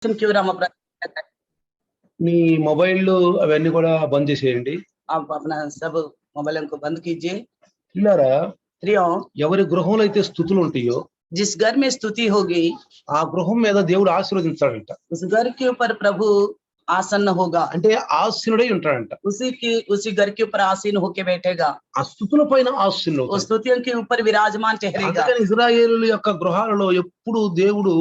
क्यों राम अपना మీ మొబైల్‌లు అవన్నీ కూడా బంద్ చేసేయండి. आप अपना सब मोबाइल को बंद कीजिए। పిల్లారా स्त्रियों, ఎవరి గృహంలో అయితే స్థుతులు ఉంటాయో जिस घर में स्तुति होगी ఆ గృహం మీద దేవుడు ఆశీర్వదించాడంట. उस घर के ऊपर प्रभु आसन्न होगा, అంటే ఆసీనుడై ఉంటాడంట. उसी घर के ऊपर आसीन होके बैठेगा, ఆ స్థుతుల పైన उस ఆసీనుడవుతాడు. स्तुतियों के ऊपर विराजमान ठहरेगा। అందుకని ఇశ్రాయేలుల యొక్క గృహాలలో ఎప్పుడు దేవుడు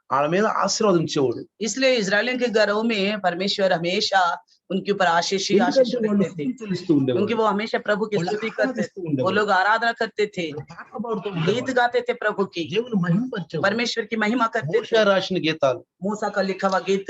వాళ్ళ మీద ఆశీర్వదించేవాడు. इसलिए इजरायलियों के घरों में परमेश्वर हमेशा उनके ऊपर आशीष ही आशीष ఎందుకంటే వాళ్ళు रखते थे, స్తుతిస్తూ क्योंकि ఉండేవారు. वो हमेशा प्रभु की వాళ్ళు स्तुति करते ఆరాధిస్తూ थे, वो ఉండేవారు. लोग आराधना करते थे, పాటలు పాడుతూ गीत ఉండేవారు. गाते थे प्रभु की, దేవుని మహిమపరిచేవారు. परमेश्वर की महिमा करते మోషే थे। రాసిన గీతాలు, मूसा का लिखा हुआ गीत,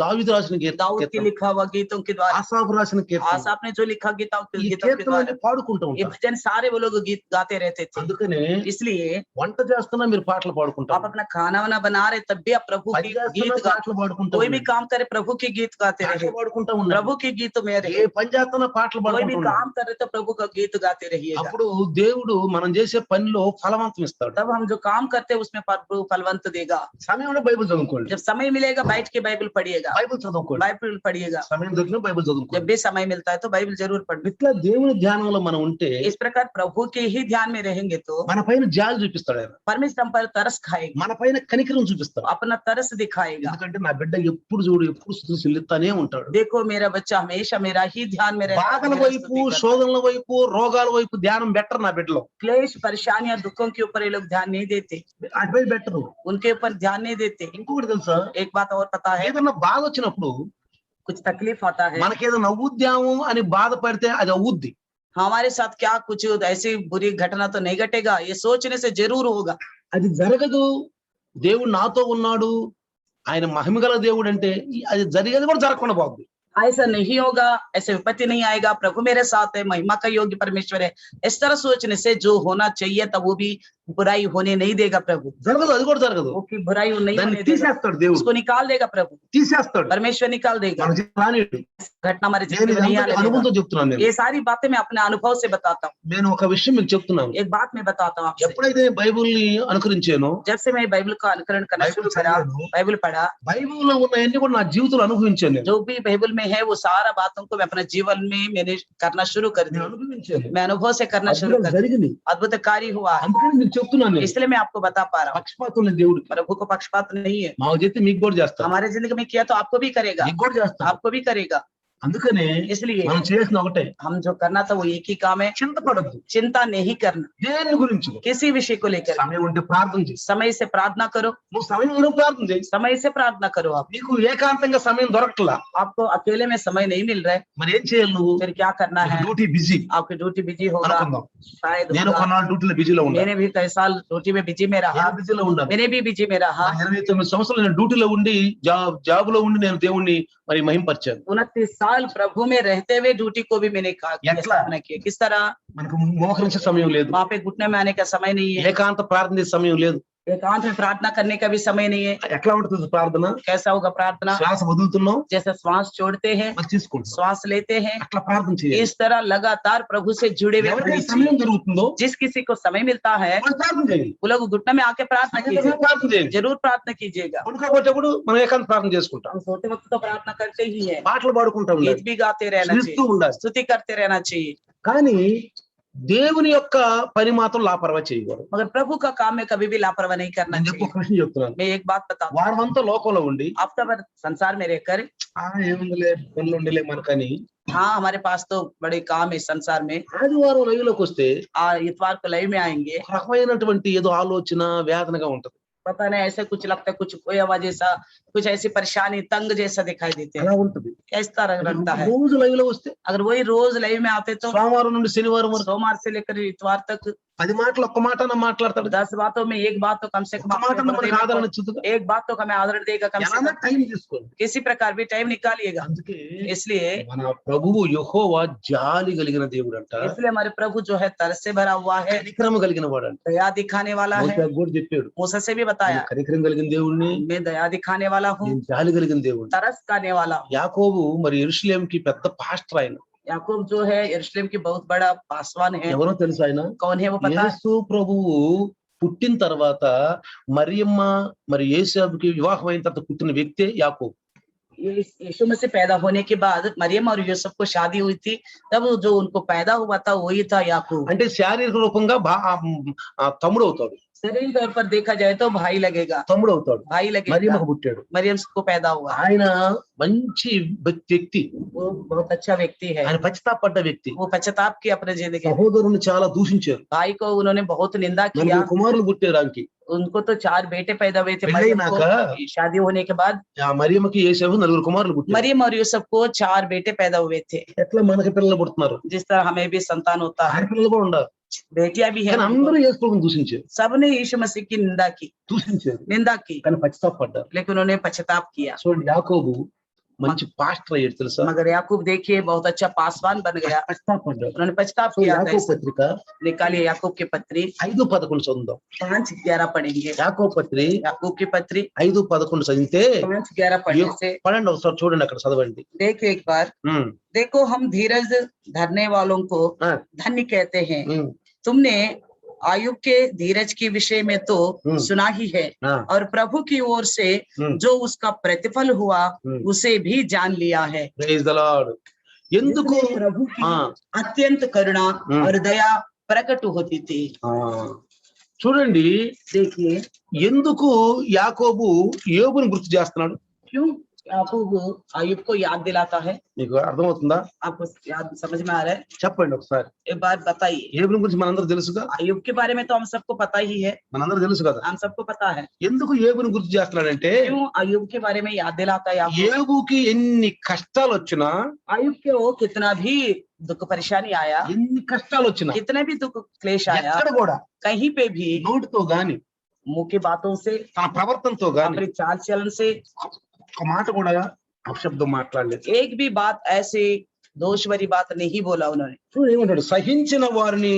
దావీదు రాసిన दाऊद की కీర్తనలు, लिखा हुआ गीतों के द्वारा, ఆసాఫు రాసిన కీర్తనలు, आसाफ ने जो लिखा ఈ गीतों के కీర్తనలు द्वारा, పాడుకుంటూ ये ఉంటారు. भजन सारे वो लोग गीत गाते रहते थे। అందుకనే इसलिए వంట చేస్తున్నా మీరు పాటలు आप పాడుకుంటారు. अपना खाना वाना बना रहे तब भी आप प्रभु పని की చేస్తున్నా गीत गा, పాటలు పాడుకుంటూ कोई भी ఉండండి. काम करे प्रभु की गीत गाते रहे, పాటలు పాడుకుంటూ ఉండండి. प्रभु की गीत में ఏ रहे, పని చేస్తున్నా పాటలు कोई भी పాడుకుంటూ ఉండండి. काम कर रहे तो प्रभु का गीत गाते रहिएगा। అప్పుడు దేవుడు మనం చేసే పనిలో ఫలవంతం ఇస్తాడు. तब हम जो काम करते हैं उसमें प्रभु फलवंत देगा। సమయంలో బైబిల్ చదువుకోండి. जब समय मिलेगा बैठ के बाइबल पढ़िएगा, బైబిల్ చదువుకోండి. बाइबल पढ़िएगा, సమయం దొరికిన బైబిల్ जब చదువుకోండి. भी समय मिलता है तो बाइबल जरूर पढ़िए। ఇట్లా దేవుని ధ్యానంలో మనం ఉంటే इस प्रकार प्रभु के ही ध्यान में रहेंगे तो మన పైన జాలి చూపిస్తాడు ఆయన. परमेश्वर हम पर तरस खाएगा, మన పైన కనికరం చూపిస్తాడు. अपना तरस दिखाएगा। ఎందుకంటే నా బిడ్డ ఎప్పుడు చూడు ఎప్పుడు స్తుతి చెల్లిస్తానే ఉంటాడు. देखो मेरा बच्चा हमेशा मेरा ही ध्यान में रहता है, బాధల मेरा వైపు, स्तुति करता है। శోధనల వైపు, రోగాల వైపు ధ్యానం బెటర్ నా బిడ్డలో. क्लेश परेशानियां दुखों के ऊपर ये लोग ध्यान नहीं देते, అటువైపు బెటరు. उनके ऊपर ध्यान नहीं देते। ఇంకొకటి తెలుసా, एक बात और पता है, ఏదన్నా బాధ వచ్చినప్పుడు कुछ तकलीफ आता है, మనకేదైనా అవుద్దాము అని బాధపడితే అది అవుద్ది. हमारे साथ क्या कुछ ऐसी बुरी घटना तो नहीं घटेगा, ये सोचने से जरूर होगा। అది జరగదు. దేవుడు నాతో ఉన్నాడు, ఆయన మహిమగల దేవుడు అంటే అది జరిగేది కూడా జరగకుండా పోద్ది. ऐसा नहीं होगा, ऐसे विपत्ति नहीं आएगा, प्रभु मेरे साथ है, महिमा का योग्य परमेश्वर है, इस तरह सोचने से जो होना चाहिए तब वो भी बुराई होने नहीं देगा प्रभु, జరగదు, అది కూడా జరగదు. वो की बुराई नहीं దాన్ని होने देगा, తీసేస్తాడు దేవుడు. उसको निकाल देगा प्रभु, తీసేస్తాడు. परमेश्वर निकाल देगा। మన జీవితం రానివ్వడు. घटना हमारे నేను जीवन में नहीं ఇదంతా आने అనుభవంతో देगा। చెప్తున్నాను. నేను ये सारी बातें मैं अपने अनुभव से बताता हूँ। నేను ఒక విషయం మీకు చెప్తున్నాను. एक बात मैं बताता हूँ आपसे, ఎప్పుడైతే బైబిల్ని అనుకరించానో, जब से मैं बाइबल का अनुकरण करना बाइबल शुरू करा, चलानो, बाइबल पढ़ा, బైబిల్లో ఉన్నవన్నీ కూడా నా జీవితంలో అనుభవించాను. నేను जो भी बाइबल में है वो सारा बातों को मैं अपने जीवन में मैंने करना शुरू कर నేను दिया, అనుభవించాను. मैं अनुभव से करना शुरू అద్భుతం कर दिया, జరిగింది. अद्भुत कार्य हुआ है। అందుకని మీకు చెప్తున్నాను. నేను इसलिए मैं आपको बता पा रहा हूँ, పక్షపాతం లేదు దేవుడికి. प्रभु को पक्षपात नहीं है, మాకు చేస్తే మీకు కూడా చేస్తాను, हमारे जिंदगी में किया तो आपको भी करेगा, మీకు కూడా చేస్తాను. आपको भी करेगा। అందుకనే इसलिए మనం చేసిన ఒకటే, हम जो करना था वो एक ही काम है, చింతపడద్దు. चिंता नहीं करना దేని గురించి किसी विषय को लेकर। సమయం ఉంటే ప్రార్థన చేయి. समय से प्रार्थना करो, నువ్వు సమయం ఉంటే ప్రార్థన చేయి. समय से प्रार्थना करो। आप నీకు ఏకాంతంగా సమయం దొరకట్లా, आपको अकेले में समय नहीं मिल रहा है, మరి ఏం చేయాలి నువ్వు? फिर क्या करना है? డ్యూటీ బిజీ आपकी ड्यूटी बिजी होगा, అనుకుందాం. शायद నేను होगा। కొన్నాళ్ళు డ్యూటీలో బిజీలో ఉన్నాను. मैंने भी कई साल ड्यूटी में बिजी में रहा, బిజీలో ఉన్నాను. मैंने भी बिजी में रहा। 29 సంవత్సరాలు నేను డ్యూటీలో ఉండి జాబ్ లో ఉండి నేను దేవుణ్ణి మరి మహింపరిచాను. 29 साल प्रभु में रहते हुए ड्यूटी को भी मैंने ఎట్లా? स्थापना की। किस तरह? మనకు మోకరించే సమయం లేదు, वहां पे घुटने में आने का समय नहीं है, ఏకాంత ప్రార్థన చేసే సమయం లేదు. एकांत में प्रार्थना करने का भी समय नहीं है। ఎట్లా ఉంటుంది ప్రార్థన? कैसा होगा प्रार्थना? శ్వాస వదులుతున్నాం, जैसे श्वास छोड़ते हैं, మరి తీసుకుంటాం, श्वास लेते हैं, అట్లా ప్రార్థన చేయాలి. इस तरह लगातार प्रभु से जुड़े हुए रहना ఎవరికైతే चाहिए। సమయం దొరుకుతుందో जिस किसी को समय मिलता है వాళ్ళు ప్రార్థన చేయాలి. वो लोग घुटने में आके प्रार्थना कीजिए, ప్రార్థన చేయాలి. जरूर प्रार्थना कीजिएगा। పడుకోబోయేటప్పుడు మనం ఏకాంత ప్రార్థన చేసుకుంటాం, हम सोते वक्त तो प्रार्थना करते ही है, పాటలు పాడుకుంటాం, गीत भी गाते रहना స్తుతిస్తూ चाहिए, ఉండాలి. स्तुति करते रहना चाहिए। కానీ దేవుని యొక్క పని మాత్రం లాపరవా చేయకూడదు. मगर प्रभु का काम में कभी भी लापरवाही नहीं करना నేను चाहिए। ఒక విషయం చెప్తున్నాను. मैं एक बात बताऊं, వారమంతా లోకంలో ఉండి हफ्ता भर संसार में रहकर, ఏముందిలే పనులు ఉండలే మనకని हाँ हमारे पास तो बड़े काम है संसार में, ఆదివారం లైవ్లోకి వస్తే इतवार को लाइव में आएंगे, ఒక రకమైనటువంటి ఏదో ఆలోచన వేదనగా ఉంటది. पता नहीं ऐसे कुछ लगता है, कुछ कोई आवाज जैसा, कुछ ऐसी परेशानी तंग जैसा दिखाई देते हैं, అలా ఉంటది. इस तरह लगता है। రోజు లైవ్ లో వస్తే अगर वही रोज लाइव में आते तो సోమవారం నుండి శనివారం వరకు सोमवार से लेकर इतवार तक 10 మాటలు ఒక్క మాట మాట్లాడతాడు. 10 बातों में एक बात तो कम से कम ఒక్క మాట మనకి ఆదరణ ఇచ్చుతుందా? एक बात तो हमें आदरण देगा कम से ఎలా कम, టైం తీసుకోండి. किसी प्रकार भी टाइम निकालिएगा। అందుకే इसलिए మన ప్రభువు యెహోవా జాలి కలిగిన దేవుడు అంట, इसलिए हमारे प्रभु जो है तरस से भरा हुआ है, కనికరం కలిగిన వాడు అంట. दया दिखाने वाला है। మోషే కూడా చెప్పాడు, मूसा से भी बताया, నేను కనికరం కలిగిన దేవుడిని, मैं दया दिखाने वाला हूँ, నేను జాలి కలిగిన దేవుడిని. तरस खाने वाला हूँ। యాకోబు మరి యెరూషలేంకి పెద్ద పాస్టర్ ఆయన. याकूब जो है यरूशलेम की बहुत बड़ा पासवान है। ఎవరో తెలుసు ఆయన? कौन है वो पता है? యేసు ప్రభువు పుట్టిన తర్వాత మరియమ్మ మరి యేసేపుకి వివాహం అయిన తర్వాత పుట్టిన వ్యక్తే యాకోబు. यीशु मसीह पैदा होने के बाद मरियम और यूसुफ को शादी हुई थी, तब जो उनको पैदा हुआ था वही था याकूब। అంటే శారీరక రూపంగా తమ్ముడు అవుతాడు, शरीर तौर पर देखा जाए तो भाई लगेगा, తమ్ముడు అవుతాడు. भाई लगेगा। మరియమ్మకు పుట్టాడు. मरियम को पैदा हुआ, ఆయన మంచి వ్యక్తి, वो बहुत अच्छा व्यक्ति है, ఆయన పశ్చాత్తాపడ్డ వ్యక్తి. वो पश्चाताप किया अपने जिंदगी में। సహోదరుని చాలా దూషించారు. भाई को उन्होंने बहुत निंदा किया। నలుగురు కుమారులు పుట్టారు ఆయనకి. उनको तो 4 बेटे पैदा हुए थे। मरियम పెళ్ళైనాక को शादी होने के बाद ఆ మరియమ్మకి యేసేపు నలుగురు కుమారులు పుట్టారు. मरियम और यूसुफ को 4 बेटे पैदा हुए थे। ఎట్లా మనకి పిల్లలు పుడుతున్నారు, जिस तरह हमें भी संतान होता है, ఆడపిల్లలు కూడా ఉండాలి. बेटियां भी हैं। కానీ అందరూ యేసుప్రభుని దూషించారు, सबने यीशु मसीह की దూషించారు, निंदा की, కానీ పశ్చాత్తాపడ్డారు. लेकिन उन्होंने पश्चाताप किया। చూడండి, యాకోబు మంచి పాస్టర్ అయ్యాడు తెలుసా. मगर याकूब देखिए बहुत अच्छा पासवान बन गया, పశ్చాత్తాపడ్డాడు. उन्होंने पश्चाताप సో किया। యాకోబు పత్రిక निकालिए याकूब की पत्री 5:11 చదువుదాం. 5:11 पढ़ेंगे। యాకోబు పత్రి याकूब की पत्री 5:11 చదివితే 5:11 पढ़ने से పడండి, ఒకసారి చూడండి అక్కడ చదవండి. देखिए एक बार, देखो हम धीरज धरने वालों को धन्य कहते हैं। तुमने आयुब के धीरज के विषय में तो सुना ही है, और प्रभु की ओर से जो उसका प्रतिफल हुआ उसे भी जान लिया है। Praise the Lord. ఎందుకు जिसमें प्रभु की अत्यंत करुणा और दया प्रकट होती थी। చూడండి, देखिए ఎందుకు యాకోబు యోబుని గుర్తు చేస్తున్నాడు. क्यों याकूब आयुब को याद दिलाता है। మీకు అర్థమవుతుందా? आपको याद समझ में आ रहा है? చెప్పండి ఒకసారి. एक बार बताइए। యోబుని గురించి మనందరూ తెలుసుగా, आयुब के बारे में तो हम सबको पता ही है, మనందరూ తెలుసు కదా. हम सबको पता है। ఎందుకు యోబుని గుర్తు చేస్తున్నాడంటే, क्यों आयुब के बारे में याद दिलाता है याकूब? యోబుకి ఎన్ని కష్టాలు వచ్చినా, आयुब के वो कितना भी दुख परेशानी आया, ఎన్ని కష్టాలు వచ్చినా, कितने भी दुख क्लेश आया, ఎక్కడ కూడా कहीं पे भी నోటితో గాని मुंह की बातों से, తన ప్రవర్తనతో గాని अपनी चाल चलन से ఒక మాట కూడా అపశబ్దం మాట్లాడలేదు. एक भी बात ऐसी दोष भरी बात नहीं बोला उन्होंने। చూడు ఏమంటాడు, సహించిన వారిని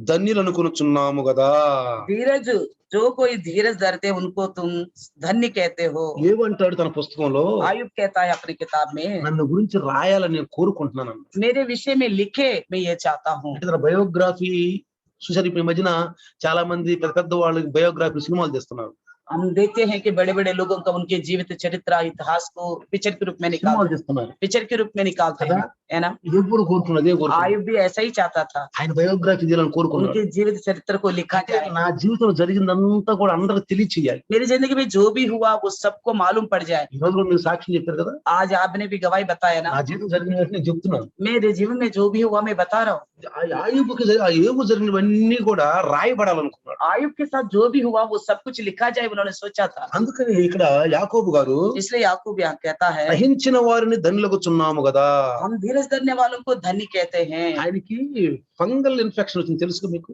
ధన్యులు అనుకొనుచున్నాము కదా. धीरज, जो कोई धीरज धरते उनको तुम धन्य कहते हो। ఏమంటాడు తన పుస్తకంలో, आयुब कहता है अपनी किताब में, నన్ను గురించి రాయాలని నేను కోరుకుంటున్నాను. मेरे विषय में लिखे मैं ये चाहता हूँ। అంటే తన బయోగ్రఫీ చూసారు. ఇప్పుడు ఈ మధ్యన చాలా మంది పెద్ద పెద్ద వాళ్ళకి బయోగ్రఫీ సినిమాలు తీస్తున్నారు. हम देखते हैं कि बड़े बड़े लोगों का उनके जीवित चरित्र इतिहास को पिक्चर के रूप में సినిమాలు తీస్తున్నారు. पिक्चर के रूप में निकालते हैं, है ना। ఎప్పుడు కోరుకున్నదే కోరుకున్నాడు. आयुब भी ऐसा ही चाहता था, ఆయన బయోగ్రఫీ చేయాలని కోరుకున్నాడు. उनके जीवित चरित्र को लिखा जाए, నా జీవితంలో జరిగిందంతా కూడా అందరికి తెలియచేయాలి. मेरी जिंदगी में जो भी हुआ वो सबको मालूम पड़ जाए। ఈ రోజు కూడా మీరు సాక్ష్యం చెప్పారు కదా, आज आपने भी गवाही बताया ना, నా జీవితం జరిగిన నేను చెప్తున్నాను. मेरे जीवन में जो भी हुआ मैं बता रहा हूँ। ఆ యోబు జరిగినవన్నీ కూడా రాయబడాలనుకున్నాడు. आयुब के साथ जो भी हुआ वो सब कुछ लिखा जाए उन्होंने सोचा था। అందుకని ఇక్కడ యాకోబు గారు इसलिए याकूब यहाँ कहता है, సహించిన వారిని ధన్యులగుచున్నాము కదా. हम धीरज धरने वालों को धन्य कहते हैं। ఆయనకి ఫంగల్ ఇన్ఫెక్షన్ వచ్చింది తెలుసు మీకు?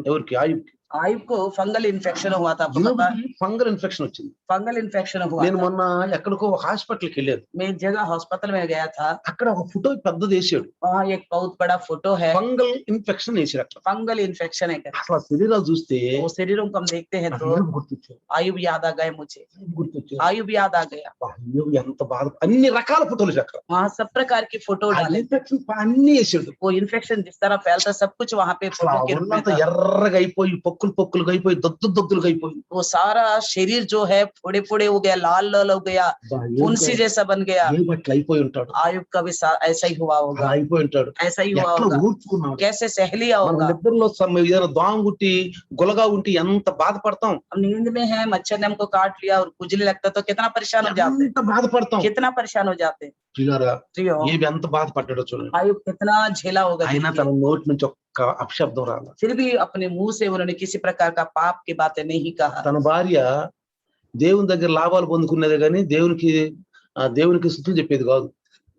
ఎవరికి? ఆయుబ్కి. आयुब को फंगल इन्फेक्शन हुआ था, आपको पता है? ఫంగల్ ఇన్ఫెక్షన్ వచ్చింది. फंगल इन्फेक्शन हुआ నేను था। మొన్న ఎక్కడికో ఒక హాస్పిటల్కి వెళ్ళాను. मैं एक जगह हॉस्पिटल में गया था, అక్కడ ఒక ఫోటో పెద్దది వేసాడు. वहाँ एक बहुत बड़ा फोटो है, ఫంగల్ ఇన్ఫెక్షన్ వేసాడు అక్కడ. फंगल इन्फेक्शन है। అసలు ఆ శరీరాలు చూస్తే वो शरीरों को हम देखते हैं तो నాకు గుర్తొచ్చాడు. आयुब याद आ गए मुझे, గుర్తొచ్చాడు. आयुब याद आ गया। అయ్యో, ఎంత బాధ. అన్ని రకాల ఫోటోలు అక్కడ. वहाँ सब प्रकार की फोटो ఆ डाले, ఇన్ఫెక్షన్ అన్ని వేసాడు. वो इन्फेक्शन जिस तरह फैलता सब कुछ वहाँ पे అసలు फोटो ఆ के रूप में ఒళ్ళంతా था। ఎర్రగా అయిపోయి పొక్కులుగా అయిపోయి దద్దులుగా అయిపోయి वो सारा शरीर जो है फोड़े फोड़े हो गया, लाल लाल हो गया, फुंसी जैसा बन गया। ఏ బట్లు అయిపోయి ఉంటాడు. आयुब का भी ऐसा ही हुआ అలా होगा, అయిపోయి ఉంటాడు. ऐसा ही हुआ ఎట్లా होगा, ఊర్చుకున్నాడు. कैसे सह लिया మన होगा। నిద్రలో ఏదైనా దోమ గుట్టి గులగా ఉంటే ఎంత బాధపడతాం, हम नींद में है, मच्छर ने हमको काट लिया और खुजली लगता तो कितना परेशान हो जाते, ఎంత బాధపడతాం. कितना परेशान हो जाते। ప్రియులారా, प्रियो, ఏవి ఎంత బాధపడ్డాడో చూడండి. आयुब कितना झेला होगा, అయినా देखिए। తన నోటి నుంచి ఒక్క అపశబ్దం రాల. फिर भी अपने मुंह से उन्होंने किसी प्रकार का पाप की बातें नहीं कहा। తన భార్య దేవుని దగ్గర లాభాలు పొందుకునేదే కానీ దేవునికి స్తుతులు చెప్పేది కాదు.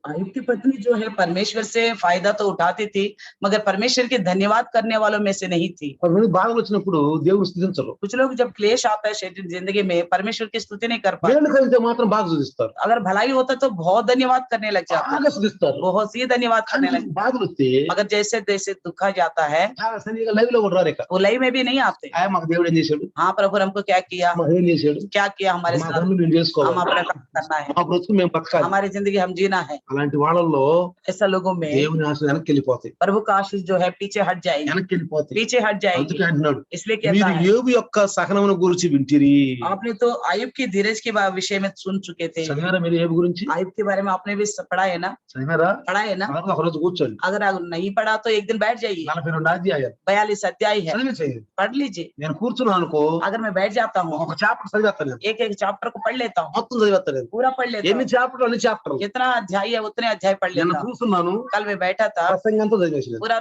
आयुब की पत्नी जो है परमेश्वर से फायदा तो उठाती थी, मगर परमेश्वर के धन्यवाद करने वालों में से नहीं थी। కొంతమంది బాధలు వచ్చినప్పుడు దేవుని స్తుతించరు. कुछ लोग जब क्लेश आता है शरीर जिंदगी में, परमेश्वर की स्तुति नहीं कर पाते। దేవుని కలిగితే మాత్రం బాగా స్తుతిస్తారు, अगर भलाई होता तो बहुत धन्यवाद करने लग जाते, బాగా స్తుతిస్తారు. बहुत ही धन्यवाद करने लग। బాధలు వస్తే मगर जैसे जैसे दुखा जाता है సరిగా లైవ్ లో కూడా రారు. ఇక वो लय में भी नहीं आते। మాకు దేవుడు ఏం చేశాడు, हाँ प्रभु हमको क्या किया, మాకు ఏం చేశాడు, क्या किया हमारे మా साथ, పనులు మేము हम చేసుకోవాలి, अपना काम करना है, మా బ్రతుకు మేము బతకాలి. हमारी जिंदगी हम जीना है। అలాంటి వాళ్ళల్లో ऐसा लोगों में దేవుని ఆశీస్సులు వెనక్కి వెళ్ళిపోతాయి, प्रभु का आशीष जो है पीछे हट जाएगी, వెనక్కి వెళ్ళిపోతాయి. पीछे हट जाएगी। అందుకే అంటున్నాడు, इसलिए कहता మీరు है, యోబు యొక్క సహనమును గురించి వింటిరి. आपने तो आयुब की धीरज के विषय में सुन चुके थे। చదివారా మీరు యోబు గురించి? आयुब के बारे में आपने भी पढ़ा है ना? చదివారా? पढ़ा है ना? అలాగే ఒక రోజు కూర్చోండి. अगर नहीं पढ़ा तो एक दिन बैठ जाइए। 42 అధ్యాయాలు 42 अध्याय है, చదివేసేయండి. पढ़ लीजिए। నేను కూర్చున్నాను అనుకో, अगर मैं बैठ जाता हूँ, ఒక చాప్టర్ చదివేస్తాను నేను, एक एक चैप्टर को पढ़ लेता हूँ, మొత్తం చదివేస్తాను నేను. पूरा पढ़ लेता ఎన్ని हूँ। చాప్టర్లు అన్ని చాప్టర్లు. जितना अध्याय है उतने अध्याय पढ़ నేను लेता हूँ। కూర్చున్నాను, कल मैं बैठा था, ప్రసంగంతో చదివేసాను. पूरा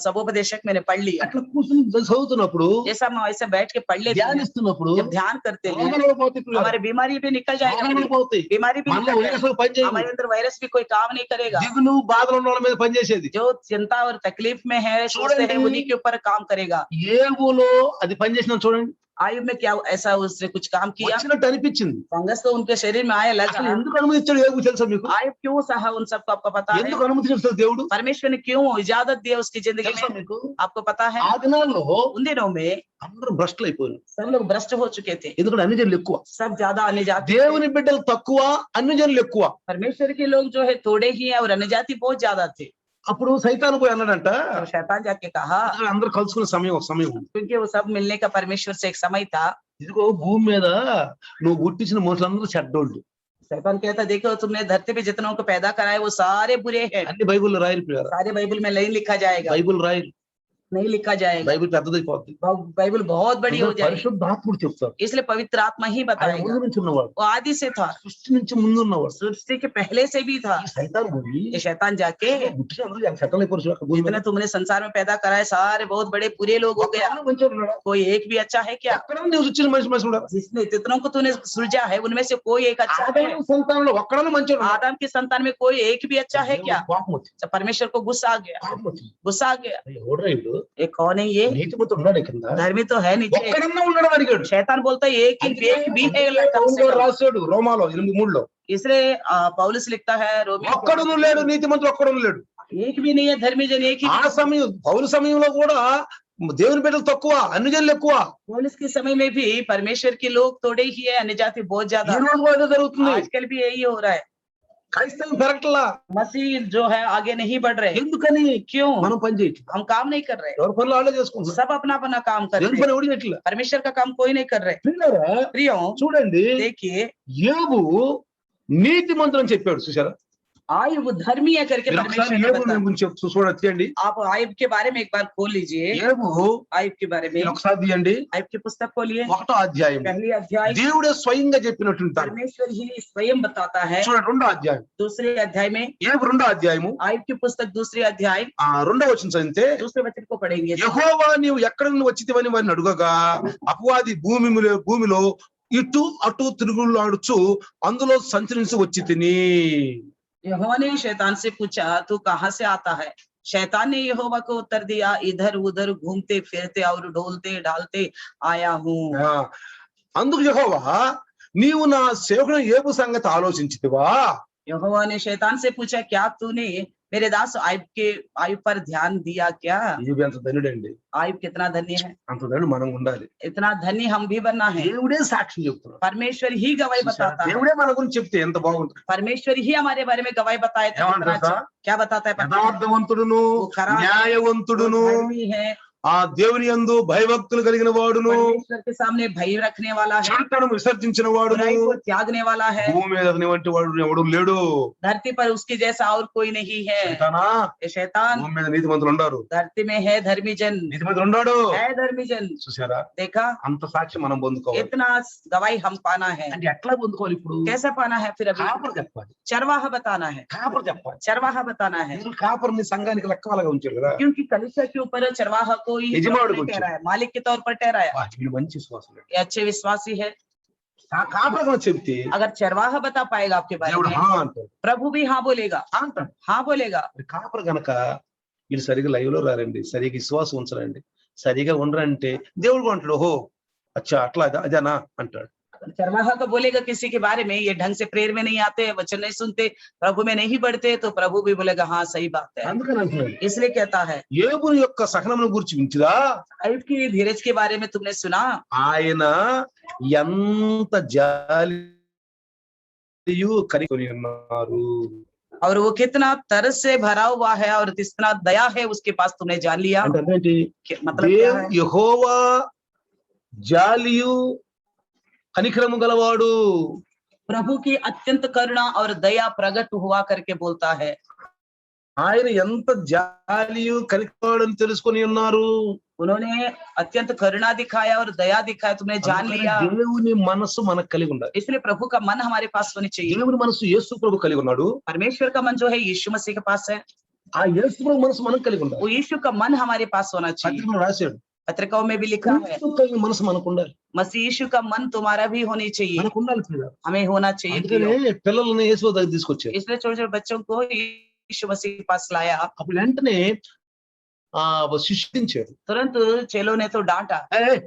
सबोपदेशक मैंने पढ़ लिया। అట్లా కూర్చుని చదువుతున్నప్పుడు, जैसा हम ऐसे बैठ के पढ़ लेते हैं, ధ్యానిస్తున్నప్పుడు जब ध्यान करते हैं రోగాలు పోతాయి పిల్లలు. हमारी बीमारी भी निकल जाएगा, రోగాలు పోతాయి. बीमारी भी మనలో निकल जाएगा, వైరస్లు పనిచేయవు. हमारे अंदर वायरस भी कोई काम नहीं करेगा। దిగులు బాధలు ఉన్న వాళ్ళ మీద పనిచేసేది जो चिंता और तकलीफ में है, सोचते हैं, उन्हीं के ऊपर काम करेगा। యోబులో అది పనిచేసిన చూడండి. आयु में क्या ऐसा उसने कुछ काम किया? వచ్చినట్టు అనిపించింది. फंगस तो उनके शरीर में आया लगा। అసలు ఎందుకు అనుమతించాడు యోబు తెలుసా మీకు? आयु क्यों सहा उन सबको आपको पता है? ఎందుకు అనుమతించాడు దేవుడు? परमेश्वर ने क्यों इजाजत दिया उसकी जिंदगी తెలుసా में? మీకు? आपको पता है? ఆ దినాల్లో उन दिनों में అందరూ భ్రష్టులు అయిపోయారు. सब लोग भ्रष्ट हो चुके थे, ఎందుకంటే అన్ని జనులు ఎక్కువ, सब ज्यादा अन्य जाति थे। దేవుని బిడ్డలు తక్కువ, అన్ని జనులు ఎక్కువ. परमेश्वर के लोग जो है थोड़े ही है और अन्य जाति बहुत ज्यादा थे। అప్పుడు సైతాను పోయి అన్నాడంట, तो शैतान जाके कहा, అందరూ కలుసుకునే సమయం ఉంది. क्योंकि वो सब मिलने का परमेश्वर से एक समय था। ఇదిగో భూమి మీద నువ్వు పుట్టించిన మనుషులందరూ చెడ్డోళ్ళు. शैतान कहता, देखो तुमने धरती पे जितनों को पैदा कराए वो सारे बुरे हैं। అన్ని బైబిల్లో రాయరు పిల్లరా, सारे बाइबल में नहीं लिखा जाएगा, బైబిల్ రాయరు, नहीं लिखा जाएगा। బైబిల్ పెద్దదైపోద్ది. बाइबल बहुत बड़ी हो जाएगी, పరిశుద్ధాత్ముడు చెప్తాడు, इसलिए पवित्र आत्मा ही ఆయన बताएगा। ముందు నుంచి ఉన్నవాడు, वो आदि से था, సృష్టి నుంచి ముందు ఉన్నవాడు. सृष्टि के पहले से भी था। ఈ సైతాను పోయి ये शैतान जाके, పుట్టిన అందరూ సెటిల్ అయిపోయారు అక్కడ భూమి మీద. जितने तुमने संसार में पैदा कराए सारे बहुत बड़े बुरे लोग हो गया, ఒక్కడు మంచోడు ఉన్నాడా? कोई एक भी अच्छा है क्या? ఎక్కడ నువ్వు సృష్టించిన మనిషి ఉన్నాడా? जिसने जितनों को तूने सृजा है उनमें से कोई एक अच्छा है? ఆదాము సంతానంలో ఒక్కడన్నా మంచోడు ఉన్నాడా? आदम की संतान में कोई एक भी अच्छा है क्या? కోపం వచ్చింది, जब परमेश्वर को गुस्सा आ गया, కోపం వచ్చింది. गुस्सा आ गया, ఎవడ్రా వీడు? ये कौन है ये? నీతిమంతుడు ఉన్నాడు కింద, धर्मी तो है नीचे। ఒక్కడన్నా ఉన్నాడు అడిగాడు. शैतान बोलता है एक भी है कम से పౌలు कम। రాశాడు రోమాలో 8:3లో, इसलिए पौलुस लिखता है रोमी, ఒక్కడును లేడు నీతిమంతుడు, ఒక్కడును లేడు. एक भी नहीं है धर्मी जन, एक ही। ఆ సమయం పౌలు సమయంలో కూడా దేవుని బిడ్డలు తక్కువ, అన్ని జనులు ఎక్కువ. पौलुस के समय में भी परमेश्वर के लोग थोड़े ही है, अन्य जाति बहुत ఈ ज्यादा। రోజు కూడా అదే జరుగుతుంది. आजकल भी यही हो रहा है, క్రైస్తవం పెరగట్లా. मसीह जो है आगे नहीं बढ़ रहे। ఎందుకని? क्यों? మనం పని చేయట్లేదు, हम काम नहीं कर रहे, ఎవరి పనులు వాళ్ళే చేసుకుంటున్నారు, सब अपना अपना काम कर దేవుని रहे పని हैं, ఎవడు చేయట్లేదు. परमेश्वर का काम कोई नहीं कर रहे। ప్రియులారా, प्रियो చూడండి, देखिए, యోబు నీతిమంతుడు అని చెప్పాడు చూసారా? आयु वो धर्मी है करके మీరు परमेश्वर ఒకసారి ने యోబు बताया। గురించి చూడండి. आप आयुब के बारे में एक बार खोल लीजिए, యోబు आयुब के बारे में, మీరు ఒకసారి తీయండి, आयुब की पुस्तक खोलिए, 1వ అధ్యాయం. पहली अध्याय। దేవుడే స్వయంగా చెప్పినట్టు परमेश्वर ही स्वयं बताता है। చూడండి 2వ అధ్యాయం, दूसरे अध्याय में, యోబు 2వ అధ్యాయము आयुब की पुस्तक दूसरे अध्याय 2వ వచనం చదివితే, दूसरे वचन को पढ़ेंगे। యెహోవా నీవు ఎక్కడ నుండి వచ్చితివని వారిని అడుగగా, అపవాది భూమిలో ఇటు అటు తిరుగులాడుచు అందులో సంచరించి వచ్చి తిని. यहोवा ने शैतान से पूछा, तू कहाँ से आता है? शैतान ने यहोवा को उत्तर दिया, इधर उधर घूमते फिरते और डोलते डालते आया हूँ। అందుకు యెహోవా, నీవు నా సేవకుని యోబు సంగతి ఆలోచించితివా? यहोवा ने शैतान से पूछा, क्या तूने मेरे दास आयुब पर ध्यान दिया क्या? యోబు ఎంత ధన్యుడండి, आयुब कितना धन्य है, అంత ధన్యుడు మనం ఉండాలి. इतना धन्य हम भी बनना है। దేవుడే సాక్ష్యం చెప్తున్నాడు, परमेश्वर ही गवाही बताता है, దేవుడే మన గురించి చెప్తే ఎంత బాగుంటుంది. परमेश्वर ही हमारे बारे में गवाही बताए तो कितना अच्छा। क्या बताता है? యథార్థవంతుడును న్యాయవంతుడును धर्मी है, ఆ దేవుని యందు భయభక్తులు కలిగిన వాడును, परमेश्वर के सामने भय रखने वाला है, చెడుతను విసర్జించిన వాడును, बुराई को त्यागने वाला है। భూమి మీద అతని వంటి వాడు ఎవడు లేడు. धरती पर उसके जैसा और कोई नहीं है। సైతానా, ये शैतान భూమి మీద నీతిమంతులు ఉండారు, धरती में है धर्मी जन, నీతిమంతులు ఉన్నాడు. है धर्मी जन। చూసారా, देखा, అంత సాక్ష్యం మనం పొందుకోవాలి. इतना गवाही हम पाना है। అంటే ఎట్లా పొందుకోవాలి? ఇప్పుడు कैसे पाना है? फिर अभी కాపరు చెప్పాలి, चरवाहा बताना है, కాపరు చెప్పాలి. चरवाहा बताना है, కాపరుని సంఘానికి లెక్కలాగా ఉంచారు కదా, क्योंकि कलीसिया के ऊपर चरवाहा को ही यजमान को ठहराया, मालिक के तौर पर ठहराया। వీళ్ళు మంచి విశ్వాసులు. ये अच्छे विश्वासी है। కాపరుగా చెప్తే अगर चरवाहा बता पाएगा आपके बारे దేవుడు में, హా అంటాడు, प्रभु भी हाँ बोलेगा, అంటాడు. हाँ बोलेगा। కాపరు గనక వీళ్ళు సరిగా లైవ్ లో రారండి, సరిగా విశ్వాసం ఉంచరండి, సరిగా ఉండరంటే దేవుడు కూడా అంటాడు, ఓహో అచ్చా అట్లా అదేనా అంటాడు. चरवाहा को बोलेगा किसी के बारे में, ये ढंग से प्रेयर में नहीं आते, वचन नहीं सुनते, प्रभु में नहीं बढ़ते, तो प्रभु भी बोलेगा हाँ सही बात है। అందుకని అంటున్నాడు, इसलिए कहता है, యోబుని యొక్క సహనమును గురించి వింటిరా? आयुब की धीरज के बारे में तुमने सुना? ఆయన ఎంత జాలియు కనికొని ఉన్నారు. और वो कितना तरस से भरा हुआ है और कितना दया है उसके पास तुमने जान लिया। అంటే అదేంటి मतलब क्या है? యెహోవా జాలియు కనికరము గలవాడు, प्रभु की अत्यंत करुणा और दया प्रकट हुआ करके बोलता है। ఆయన ఎంత జాలియు కనికరవాడు అని తెలుసుకొని ఉన్నారు। उन्होंने अत्यंत करुणा दिखाया और दया दिखाया, तुमने जान लिया। దేవుని మనసు మనకు కలిగి ఉండాలి। इसलिए प्रभु का मन हमारे पास होनी चाहिए। దేవుని మనసు యేసు ప్రభు కలిగి ఉన్నాడు। परमेश्वर का मन जो है यीशु मसीह के पास है। ఆ యేసు ప్రభు మనసు మనకు కలిగి ఉండాలి। वो यीशु का मन हमारे पास होना चाहिए। పత్రికలో రాశాడు, पत्रिकाओं में भी लिखा है క్రీస్తు కలిగిన మనసు మనకు ఉండాలి। मसीह यीशु का मन तुम्हारा भी होनी चाहिए, మనకు ఉండాలి ప్రియులారా। हमें होना चाहिए। అందుకనే పిల్లల్ని యేసు దగ్గరికి తీసుకొచ్చారు। इसलिए छोटे छोटे बच्चों को यीशु मसीह के पास लाया। అప్పుడు వెంటనే శిక్షించాడు। तुरंत चेलों ने तो डांटा,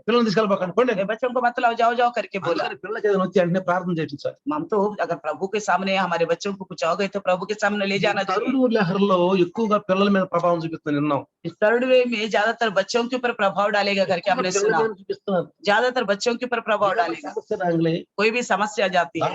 పిల్లల్ని తీసుకెళ్ళబాకండి, పోండి। बच्चों को मत लाओ, जाओ जाओ करके बोला। పిల్లలకి ఏదైనా వచ్చి వెంటనే ప్రార్థన చేయించాలి। हम तो अगर प्रभु के सामने हमारे बच्चों को कुछ हो गए तो प्रभु के सामने ले जाना चाहिए। తరుడు లహరిలో ఎక్కువగా పిల్లల మీద ప్రభావం చూపిస్తుంది విన్నాం। इस थर्ड वे में ज्यादातर बच्चों के ऊपर प्रभाव डालेगा करके हमने सुना। ज्यादातर बच्चों के ऊपर प्रभाव डालेगा। कोई भी समस्या जाती है,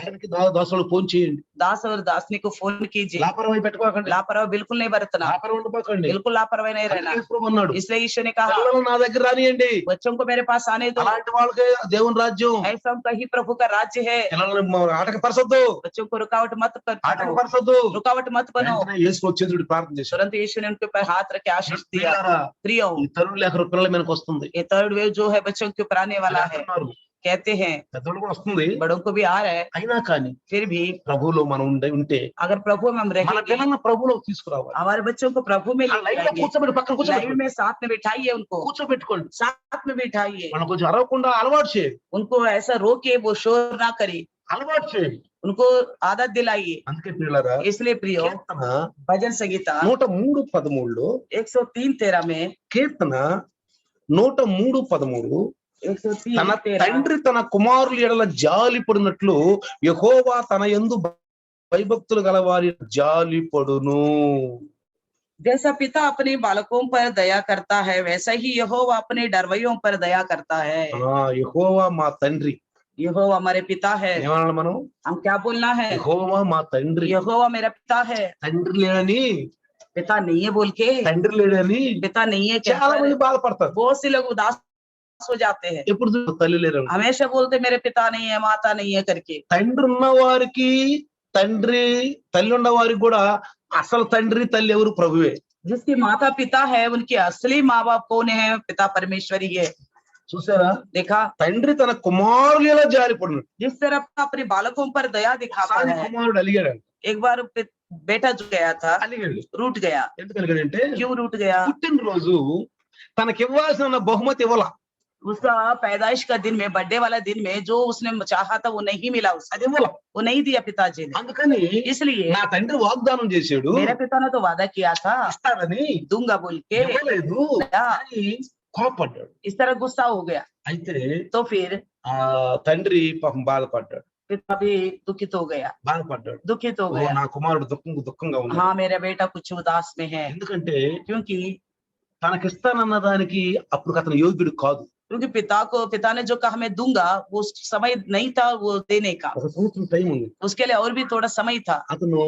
దాసులకు ఫోన్ చేయండి, दास और दासनी को फोन कीजिए। లాపరవాహి పెట్టుకోకండి, लापरवाही बिल्कुल नहीं बरतना, లాపరవాహి ఉండకండి। बिल्कुल लापरवाही नहीं रहना। అన్నాడు, इसलिए ईश्वर ने कहा పిల్లలను నా దగ్గర రానియండి, बच्चों को मेरे पास आने दो। అలాంటి వాళ్ళకే దేవుని రాజ్యం। ऐसा कहीं प्रभु का राज्य है। పిల్లలను ఆటంకపరచొద్దు, बच्चों को रुकावट मत करो, ఆటంకపరచొద్దు, रुकावट मत बनो। యేసు వచ్చేందుకు ప్రార్థన చేశాడు। तुरंत यीशु ने उनके ऊपर हाथ रख के आशीष दिया। प्रियो, ఈ తరుడు లేఖరు పిల్లల మీదకి వస్తుంది। ये थर्ड वेव जो है बच्चों के ऊपर आने वाला है, कहते हैं పెద్దలు కూడా వస్తుంది, बड़ों को भी आ रहा है। అయినా కానీ फिर भी ప్రభువులో మనం ఉంటే अगर प्रभु में हम మన रहेंगे, పిల్లల్ని ప్రభువులో తీసుకురావాలి। हमारे बच्चों को प्रभु में ఆ లైన్ లో కూర్చోబెట్టి పక్కన लाइव కూర్చోబెట్టి में साथ में बिठाइए, उनको కూర్చోబెట్టుకోండి, साथ में बिठाइए। మనం కొంచెం అరవకుండా అలవాటు చేయండి, उनको ऐसा रोके वो शोर ना करे, అలవాటు చేయండి। उनको आदत दिलाइए। అందుకే పిల్లలారా, इसलिए प्रियो, కీర్తన भजन संगीता 103:13 103:13 में, కీర్తన 103:13 తన 103:13 తండ్రి తన కుమారుల ఎడల జాలి పడినట్లు యెహోవా తన యందు భయభక్తులు గల వారి జాలి పడును। जैसा पिता अपने बालकों पर दया करता है, वैसा ही यहोवा अपने डरवैयों पर दया करता है। యెహోవా మా తండ్రి, यहोवा हमारे पिता है। ఏమన్నా మనం, हम क्या बोलना है? యెహోవా మా తండ్రి। यहोवा मेरा पिता है। తండ్రి లేడని, पिता नहीं है बोल के, తండ్రి లేడని पिता नहीं है చాలా మంది कहकर బాధపడతారు। बहुत से लोग उदास हो जाते हैं, ఎప్పుడు తల్లి లేరు, हमेशा बोलते मेरे पिता नहीं है, माता नहीं है करके। తండ్రి ఉన్న వారికి, తండ్రి తల్లి ఉన్న వారికి కూడా అసలు తండ్రి తల్లి ఎవరు? ప్రభువే। जिसके माता पिता है उनके असली माँ बाप कौन है? पिता परमेश्वर ही है। చూసారా, देखा, తండ్రి తన కుమారులు ఎలా జాలి పడును। जिस तरह अपने बालकों पर दया दिखाता है। కుమారుడు అలిగాడు, एक बार बेटा जो गया था, అలిగాడు, रूठ गया। ఎందుకు అలిగాడంటే, क्यों रूठ गया? పుట్టినరోజు తనకి ఇవ్వాల్సిన బహుమతి ఇవ్వాల, उसका पैदाइश का दिन में, बर्थडे वाला दिन में जो उसने चाहा था वो नहीं मिला उसको, అది ఇవ్వాల। वो नहीं दिया पिताजी ने। అందుకని इसलिए నా తండ్రి వాగ్దానం చేశాడు, मेरे पिता ने तो वादा किया था ఇస్తానని, दूंगा बोल के, ఇవ్వలేదు అని కోపడ్డాడు। इस तरह गुस्सा हो गया। అయితే तो फिर ఆ తండ్రి పాపం బాధపడ్డాడు, पिता भी दुखित हो गया, బాధపడ్డాడు। दुखित हो ఓ गया। నా కుమారుడు దుఃఖంగా ఉన్నాడు। हाँ, मेरा बेटा कुछ उदास में है, ఎందుకంటే क्योंकि తనకిస్తానన్న దానికి అప్పుడు అతను యోగ్యుడు కాదు। क्योंकि पिता ने जो कहा मैं दूंगा, वो समय नहीं था वो देने का, ఒక సంవత్సరం టైం ఉంది। उसके लिए और भी थोड़ा समय था। అతను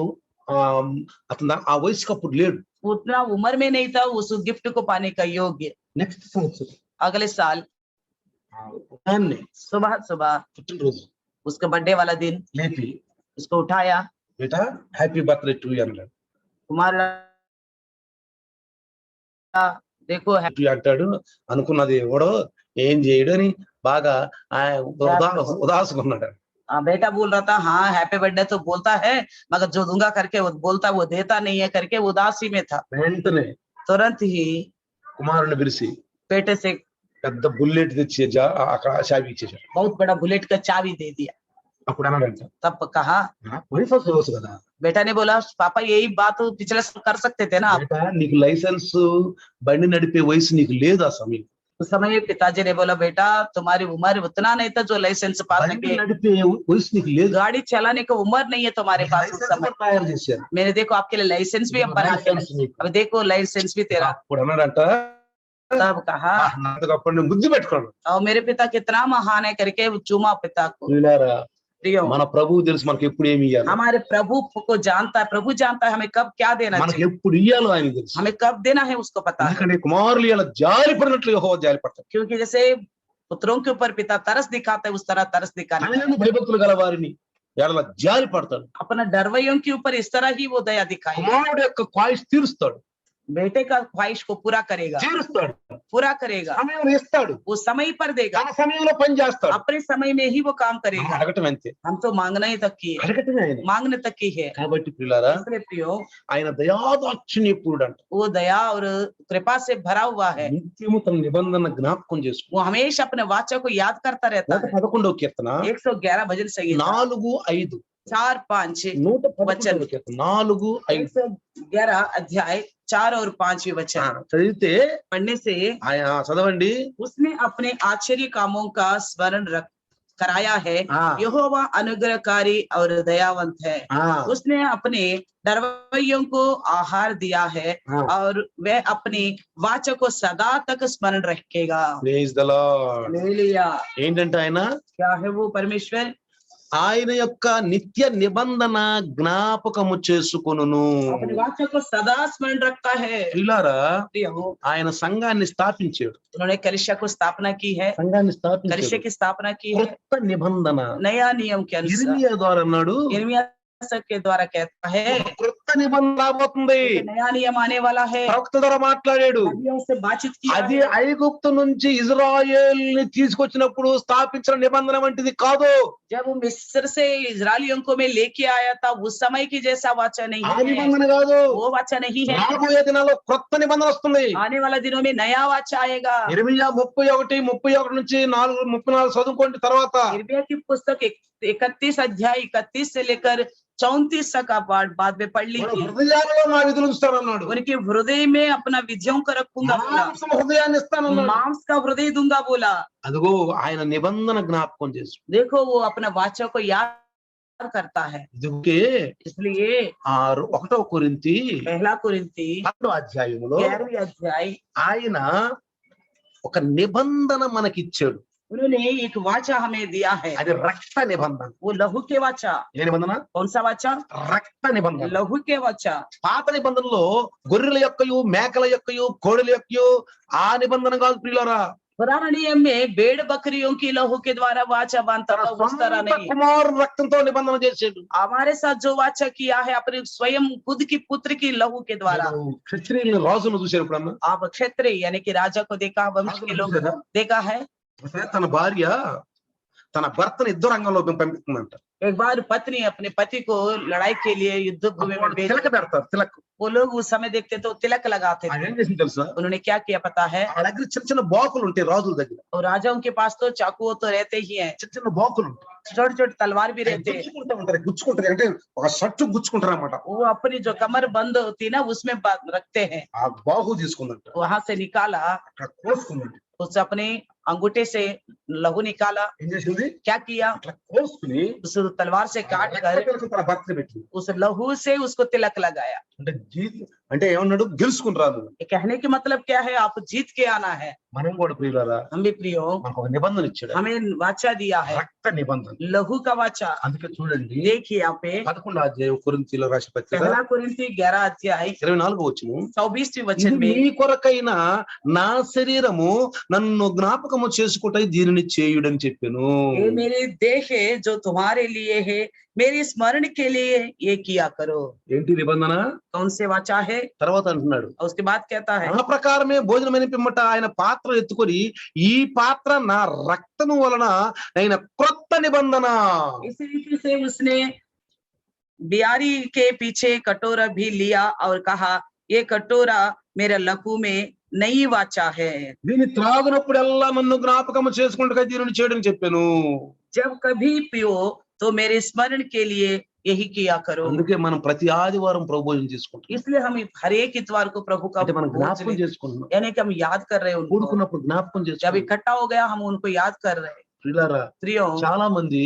అతను ఆ వయసుకి అప్పుడు లేడు। उतना उम्र में नहीं था उस गिफ्ट को पाने का योग्य। నెక్స్ట్ సంవత్సరం अगले साल ఉదయాన్నే सुबह सुबह పుట్టినరోజు उसका बर्थडे वाला दिन లేపి, उसको उठाया, బేటా హ్యాపీ బర్త్డే టు యూ అన్నాడు। कुमार देखो అంటాడు, అనుకున్నది ఎవడో ఏం చేయడు అని బాగా ఉదాసుగా ఉన్నాడు। बेटा बोल रहा था हाँ हैप्पी बर्थडे तो बोलता है, मगर जो दूंगा करके वो बोलता वो देता नहीं है करके उदासी में था। వెంటనే तुरंत ही కుమారుని పిలిచి बेटे से పెద్ద బుల్లెట్ తెచ్చి అక్కడ చావి ఇచ్చేసాడు। बहुत बड़ा बुलेट का चाबी दे दिया। అప్పుడు అన్నాడంట, तब कहा, పోలీస్ ఆఫీసర్ వచ్చు కదా, बेटा ने बोला पापा यही बात पिछले साल कर सकते थे ना आप। బేటా నీకు లైసెన్స్ బండి నడిపే వయసు నీకు లేదు ఆ సమయం। उस समय पिताजी ने बोला बेटा तुम्हारी उम्र उतना नहीं था जो लाइसेंस पा బండి सके, నడిపే వయసు నీకు లేదు। गाड़ी चलाने की उम्र नहीं है तुम्हारे पास उस समय। తయారు చేశారు, मैंने देखो आपके लिए लाइसेंस भी हम बना के, अब देखो लाइसेंस भी तेरा। అప్పుడు అన్నాడంట, तब कहा, నాకు అప్పుడు నేను బుద్ధి పెట్టుకోను। और मेरे पिता कितना महान है करके चूमा पिता को। వీళ్ళారా, प्रियो మన ప్రభువు తెలుసు మనకి ఎప్పుడు ఏమి ఇయ్యాలి, हमारे प्रभु को जानता है, प्रभु जानता है हमें कब क्या देना మనకి चाहिए, ఎప్పుడు ఇయ్యాలో ఆయన తెలుసు. हमें कब देना है उसको पता है। ఎందుకంటే కుమారులు ఇలా జాలి పడినట్లు యెహోవా జాలి పడతాడు. क्योंकि जैसे पुत्रों के ऊपर पिता तरस दिखाता है, उस तरह तरस दिखाने ఆయన భయభక్తులు గల వారిని ఎడల జాలి పడతాడు. अपना डरवैयों के ऊपर इस तरह ही वो दया दिखाएगा। కుమారుడు యొక్క ख्वाहिश తీరుస్తాడు, बेटे का ख्वाहिश को पूरा करेगा, తీరుస్తాడు, पूरा करेगा, సమయం ఇస్తాడు, वो समय पर देगा, తన సమయంలో పని చేస్తాడు. अपने समय में ही वो काम करेगा। అడగటం అంతే, हम तो मांगना ही तक की है, అడగటమే ఆయన. मांगने तक की है। కాబట్టి ప్రియులారా इसलिए प्रियो ఆయన దయాదాక్షిణ్యపూరుడు అంట. वो दया और कृपा से भरा हुआ है, నిత్యము తన నిబంధన జ్ఞాపకం చేసుకుంటాడు. वो हमेशा अपने वाचा को याद करता रहता है। 111వ కీర్తన 111 भजन संगीत 4-5 4-5 111వ కీర్తన 4-5 111 अध्याय 4 और 5 वचन చదివితే पढ़ने से ఆయన చదవండి. उसने अपने आश्चर्य कामों का स्मरण कराया है। यहोवा अनुग्रहकारी और दयावंत है, उसने अपने डरवैयों को आहार दिया है और वह अपनी वाचा को सदा तक स्मरण रखेगा। Praise the Lord. हालेलुया। ఏంటంటే ఆయన क्या है वो परमेश्वर? ఆయన యొక్క నిత్య నిబంధన జ్ఞాపకము చేసుకొనును. अपनी वाचा को सदा स्मरण रखता है। ప్రియులారా प्रियो ఆయన సంఘాన్ని స్థాపించాడు, उन्होंने कलीसिया को स्थापना की है, సంఘాన్ని कलीसिया స్థాపించాడు. की स्थापना की है కొత్త నిబంధన नया नियम के अनुसार। ఇర్మియా ద్వారా అన్నాడు, यिर्मयाह के द्वारा कहता है కొత్త నిబంధన రాబోతుంది. नया नियम आने वाला है। ప్రవక్త ద్వారా మాట్లాడాడు. नबियों से बातचीत की అది ఐగుప్తు నుంచి ఇజ్రాయేల్ ని తీసుకొచ్చినప్పుడు స్థాపించిన నిబంధన వంటిది కాదు. जब वो मिस्र से इजरायलियों को में लेके आया था उस समय की जैसा वाचा नहीं ఆ है, నిబంధన కాదు. वो वाचा नहीं है। రాబోయే దినాల్లో కొత్త నిబంధన వస్తుంది. आने वाला दिनों में नया वाचा आएगा। ఇర్మియా 31 నుంచి 34 చదువుకోండి. తర్వాత यिर्मयाह की पुस्तक 31 अध्याय 31 से लेकर 34 तक आप बाद में पढ़ మన लीजिए। హృదయాలలో నా విధులు ఇస్తానన్నాడు. उनके हृदय में अपना विजयों को रखूंगा बोला, మాంసం హృదయాన్ని ఇస్తానన్నాడు. मांस का हृदय दूंगा बोला। అదిగో ఆయన నిబంధన జ్ఞాపకం చేసు. देखो वो अपना वाचा को याद करता है। ఇదికే इसलिए 1వ కొరింథీ 1 कुरिन्ती 10వ అధ్యాయములో 11 अध्याय ఆయన ఒక నిబంధన మనకిచ్చాడు. उन्होंने एक वाचा हमें दिया है, అది రక్త నిబంధన. वो लहू के वाचा। ఏ నిబంధన? कौन सा वाचा? రక్త నిబంధన. लहू के वाचा। పాత నిబంధనలో గొర్రెల యొక్కయు మేకల యొక్కయు కోడెల యొక్కయు ఆ నిబంధన కాదు ప్రియులారా. पुराने नियम में भेड़ बकरियों की लहू के द्वारा वाचा बांधता था, उस तरह नहीं। కుమారుడు రక్తంతో నిబంధన చేశాడు. हमारे साथ जो वाचा किया है अपने स्वयं खुद की पुत्र की लहू के द्वारा। క్షత్రియులను రాజును చూశారు ఎప్పుడన్నా? आप क्षत्रिय यानी कि राजा को देखा, वंश के लोग देखा है। తన భార్య తన భర్తను యుద్ధ రంగంలో పంపిస్తుందంట. एक बार पत्नी अपने पति को लड़ाई के लिए युद्ध भूमि में भेज, తిలక పెడతారు. తిలక్ वो लोग उस समय देखते तो तिलक लगाते ఆయన थे। ఏం చేసింది తెలుసా? उन्होंने क्या किया पता है? ఆ దగ్గర చిన్న చిన్న బాకులు ఉంటాయి రాజుల దగ్గర. और राजाओं के पास तो चाकू तो रहते ही हैं, చిన్న చిన్న బాకులు ఉంటాయి. छोटे छोटे तलवार भी रहते हैं। గుచ్చుకుంటారు అంటే ఒక షర్టు గుచ్చుకుంటారు అన్నమాట. वो अपनी जो कमर बंद होती है ना उसमें रखते हैं। ఆ బాహు తీసుకుందంట, वहां से निकाला, అట్లా కోసుకుందంట. उस अपने अंगूठे से लहू निकाला। ఏం చేసింది? क्या किया? అట్లా కోసుకుని उस तलवार से काट कर తన భర్తను పెట్టింది. उस लहू से उसको तिलक लगाया। అంటే ఏమన్నాడు? గెలుచుకుని రాదు. ये कहने की मतलब क्या है? आप जीत के आना है। మనం కూడా ప్రియులారా हम भी प्रियो, మనకు ఒక నిబంధన ఇచ్చాడు, हमें वाचा दिया है, రక్త నిబంధన. लहू का वाचा। అందుకే చూడండి देखिए यहाँ पे 11వ అధ్యాయం కొరింథీయులకు రాసిన పత్రిక 1 कुरिन्ती 11 अध्याय 24వ వచనం. 24वें वचन ఇది మీ में, కొరకైన నా శరీరము నన్ను జ్ఞాపకము చేసుకుంటే దీనిని చేయుడని చెప్పాను. ये मेरी देह है जो तुम्हारे लिए है, मेरी स्मरण के लिए ये किया करो। ఏంటి నిబంధన? कौन से वाचा है? తర్వాత అంటున్నాడు, और उसके बाद कहता है, ఆ ప్రకారమే భోజనమైన పిమ్మట ఆయన పాత్ర ఎత్తుకొని ఈ పాత్ర నా రక్తము వలన అయిన క్రొత్త నిబంధన. इसी रीति से उसने बियारी के पीछे कटोरा भी लिया और कहा, ये कटोरा मेरे लहू में नई वाचा है। దీన్ని త్రాగునప్పుడల్లా నన్ను జ్ఞాపకము చేసుకుంటూ దీనిని చేయడం చెప్పాను. जब कभी पियो तो मेरे स्मरण के लिए यही किया करो। అందుకే మనం ప్రతి ఆదివారం ప్రభు భోజనం చేసుకుంటాం. इसलिए हम हर एक इतवार को प्रभु का అంటే మనం भोज జ్ఞాపకం लेते हैं। చేసుకుంటున్నాం. यानी कि हम याद कर रहे हैं उनको। కూడుకున్నప్పుడు జ్ఞాపకం जब చేసుకుంటాం. इकट्ठा हो गया हम उनको याद कर रहे हैं। ప్రియులారా प्रियो, చాలా మంది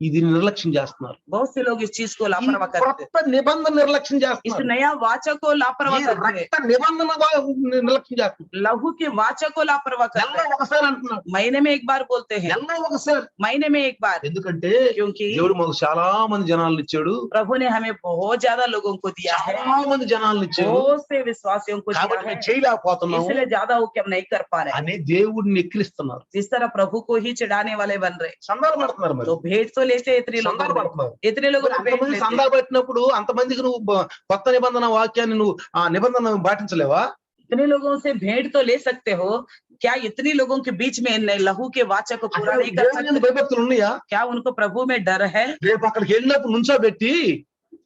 ఇది నిర్లక్ష్యం చేస్తున్నారు. बहुत से लोग इस चीज को लापरवाह करते हैं, కొత్త నిబంధన నిర్లక్ష్యం इस చేస్తున్నారు. नया वाचा को लापरवाह ఈ करते हैं, రక్త నిబంధన నిర్లక్ష్యం చేస్తున్నారు. लहू के वाचा को लापरवाह करते నెలలో हैं, ఒకసారి అంటున్నారు, महीने में एक बार बोलते हैं, నెలలో ఒకసారి. महीने में एक बार, ఎందుకంటే क्योंकि దేవుడు మాకు చాలా మంది జనాలను ఇచ్చాడు, प्रभु ने हमें बहुत ज्यादा लोगों को दिया है, చాలా మంది జనాలను ఇచ్చాడు, बहुत से विश्वासियों को दिया కాబట్టి है, మేము చేయలేకపోతున్నాము इसलिए ज्यादा हो कि हम नहीं कर पा रहे हैं। అని దేవుడిని ఎక్కిరిస్తున్నారు. इस तरह प्रभु को ही चिढ़ाने वाले बन रहे, సందాలు పడుతున్నారు. మరి तो भेंट तो लेते इतने लोग, సందాలు పడుతున్నారు. इतने लोगों को भेंट అంతమంది लेते, సందాలు పెట్టినప్పుడు అంతమందికి నువ్వు కొత్త నిబంధన వాక్యాన్ని నువ్వు ఆ నిబంధన పాటించలేవా? इतने लोगों से भेंट तो ले सकते हो, क्या इतने लोगों के बीच में लहू के वाचा को पूरा नहीं कर सकते? భయభక్తులు ఉన్నాయా? क्या उनको प्रभु में डर है? రేపు అక్కడికి వెళ్ళినప్పుడు నుంచోబెట్టి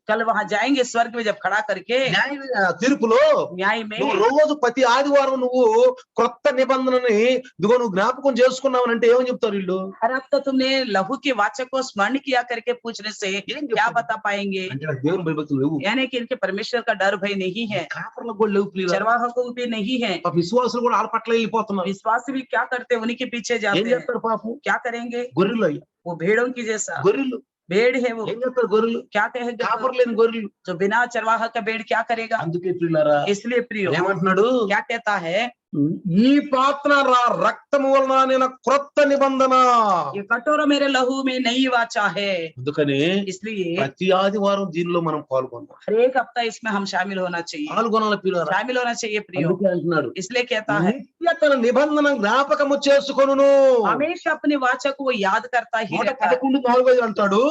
कल वहां जाएंगे स्वर्ग में जब खड़ा करके తీర్పులో न्याय में, నువ్వు రోజు ప్రతి ఆదివారం నువ్వు కొత్త నిబంధనని ఇదిగో నువ్వు జ్ఞాపకం చేసుకున్నావు అంటే ఏమని చెప్తారు వీళ్ళు? हर हफ्ता तुमने लहू के वाचा को स्मरण किया करके पूछने से क्या बता पाएंगे? అంటే నాకు దేవుని భయభక్తులు లేవు, यानी कि इनके परमेश्वर का डर भय नहीं है, కాపర్లకు కూడా లేవు, ప్రియులారా. चरवाहों को भी नहीं है, ఆ విశ్వాసులు కూడా వాళ్ళ పట్ల వెళ్ళిపోతున్నారు. विश्वास भी क्या करते, उन्हीं के पीछे ఏం जाते हैं, చేస్తారు పాపం? क्या करेंगे? గొర్రెలు అయ్యా, वो भेड़ों की जैसा గొర్రెలు भेड़ है, वो ఏం చేస్తారు? గొర్రెలు क्या कहेगा? కాపర్ లేని గొర్రెలు. जो बिना चरवाहा का भेड़ क्या करेगा? అందుకే ప్రియులారా इसलिए प्रियो ఏమంటున్నాడు? क्या कहता है? ఈ పాత్ర రక్తము వలన నేను క్రొత్త నిబంధన. ये कटोरा मेरे लहू में नई वाचा है, అందుకని इसलिए ప్రతి ఆదివారం దీనిలో మనం పాల్గొందాం. हर एक हफ्ता इसमें हम शामिल होना चाहिए, పాల్గొనాలి ప్రియులారా. शामिल होना चाहिए प्रियो। అందుకే అంటున్నాడు, इसलिए कहता है నిత్యతన నిబంధన జ్ఞాపకము చేసుకొనును. हमेशा अपने वाचा को वो याद करता ही रहता है। 11:4 అంటాడు,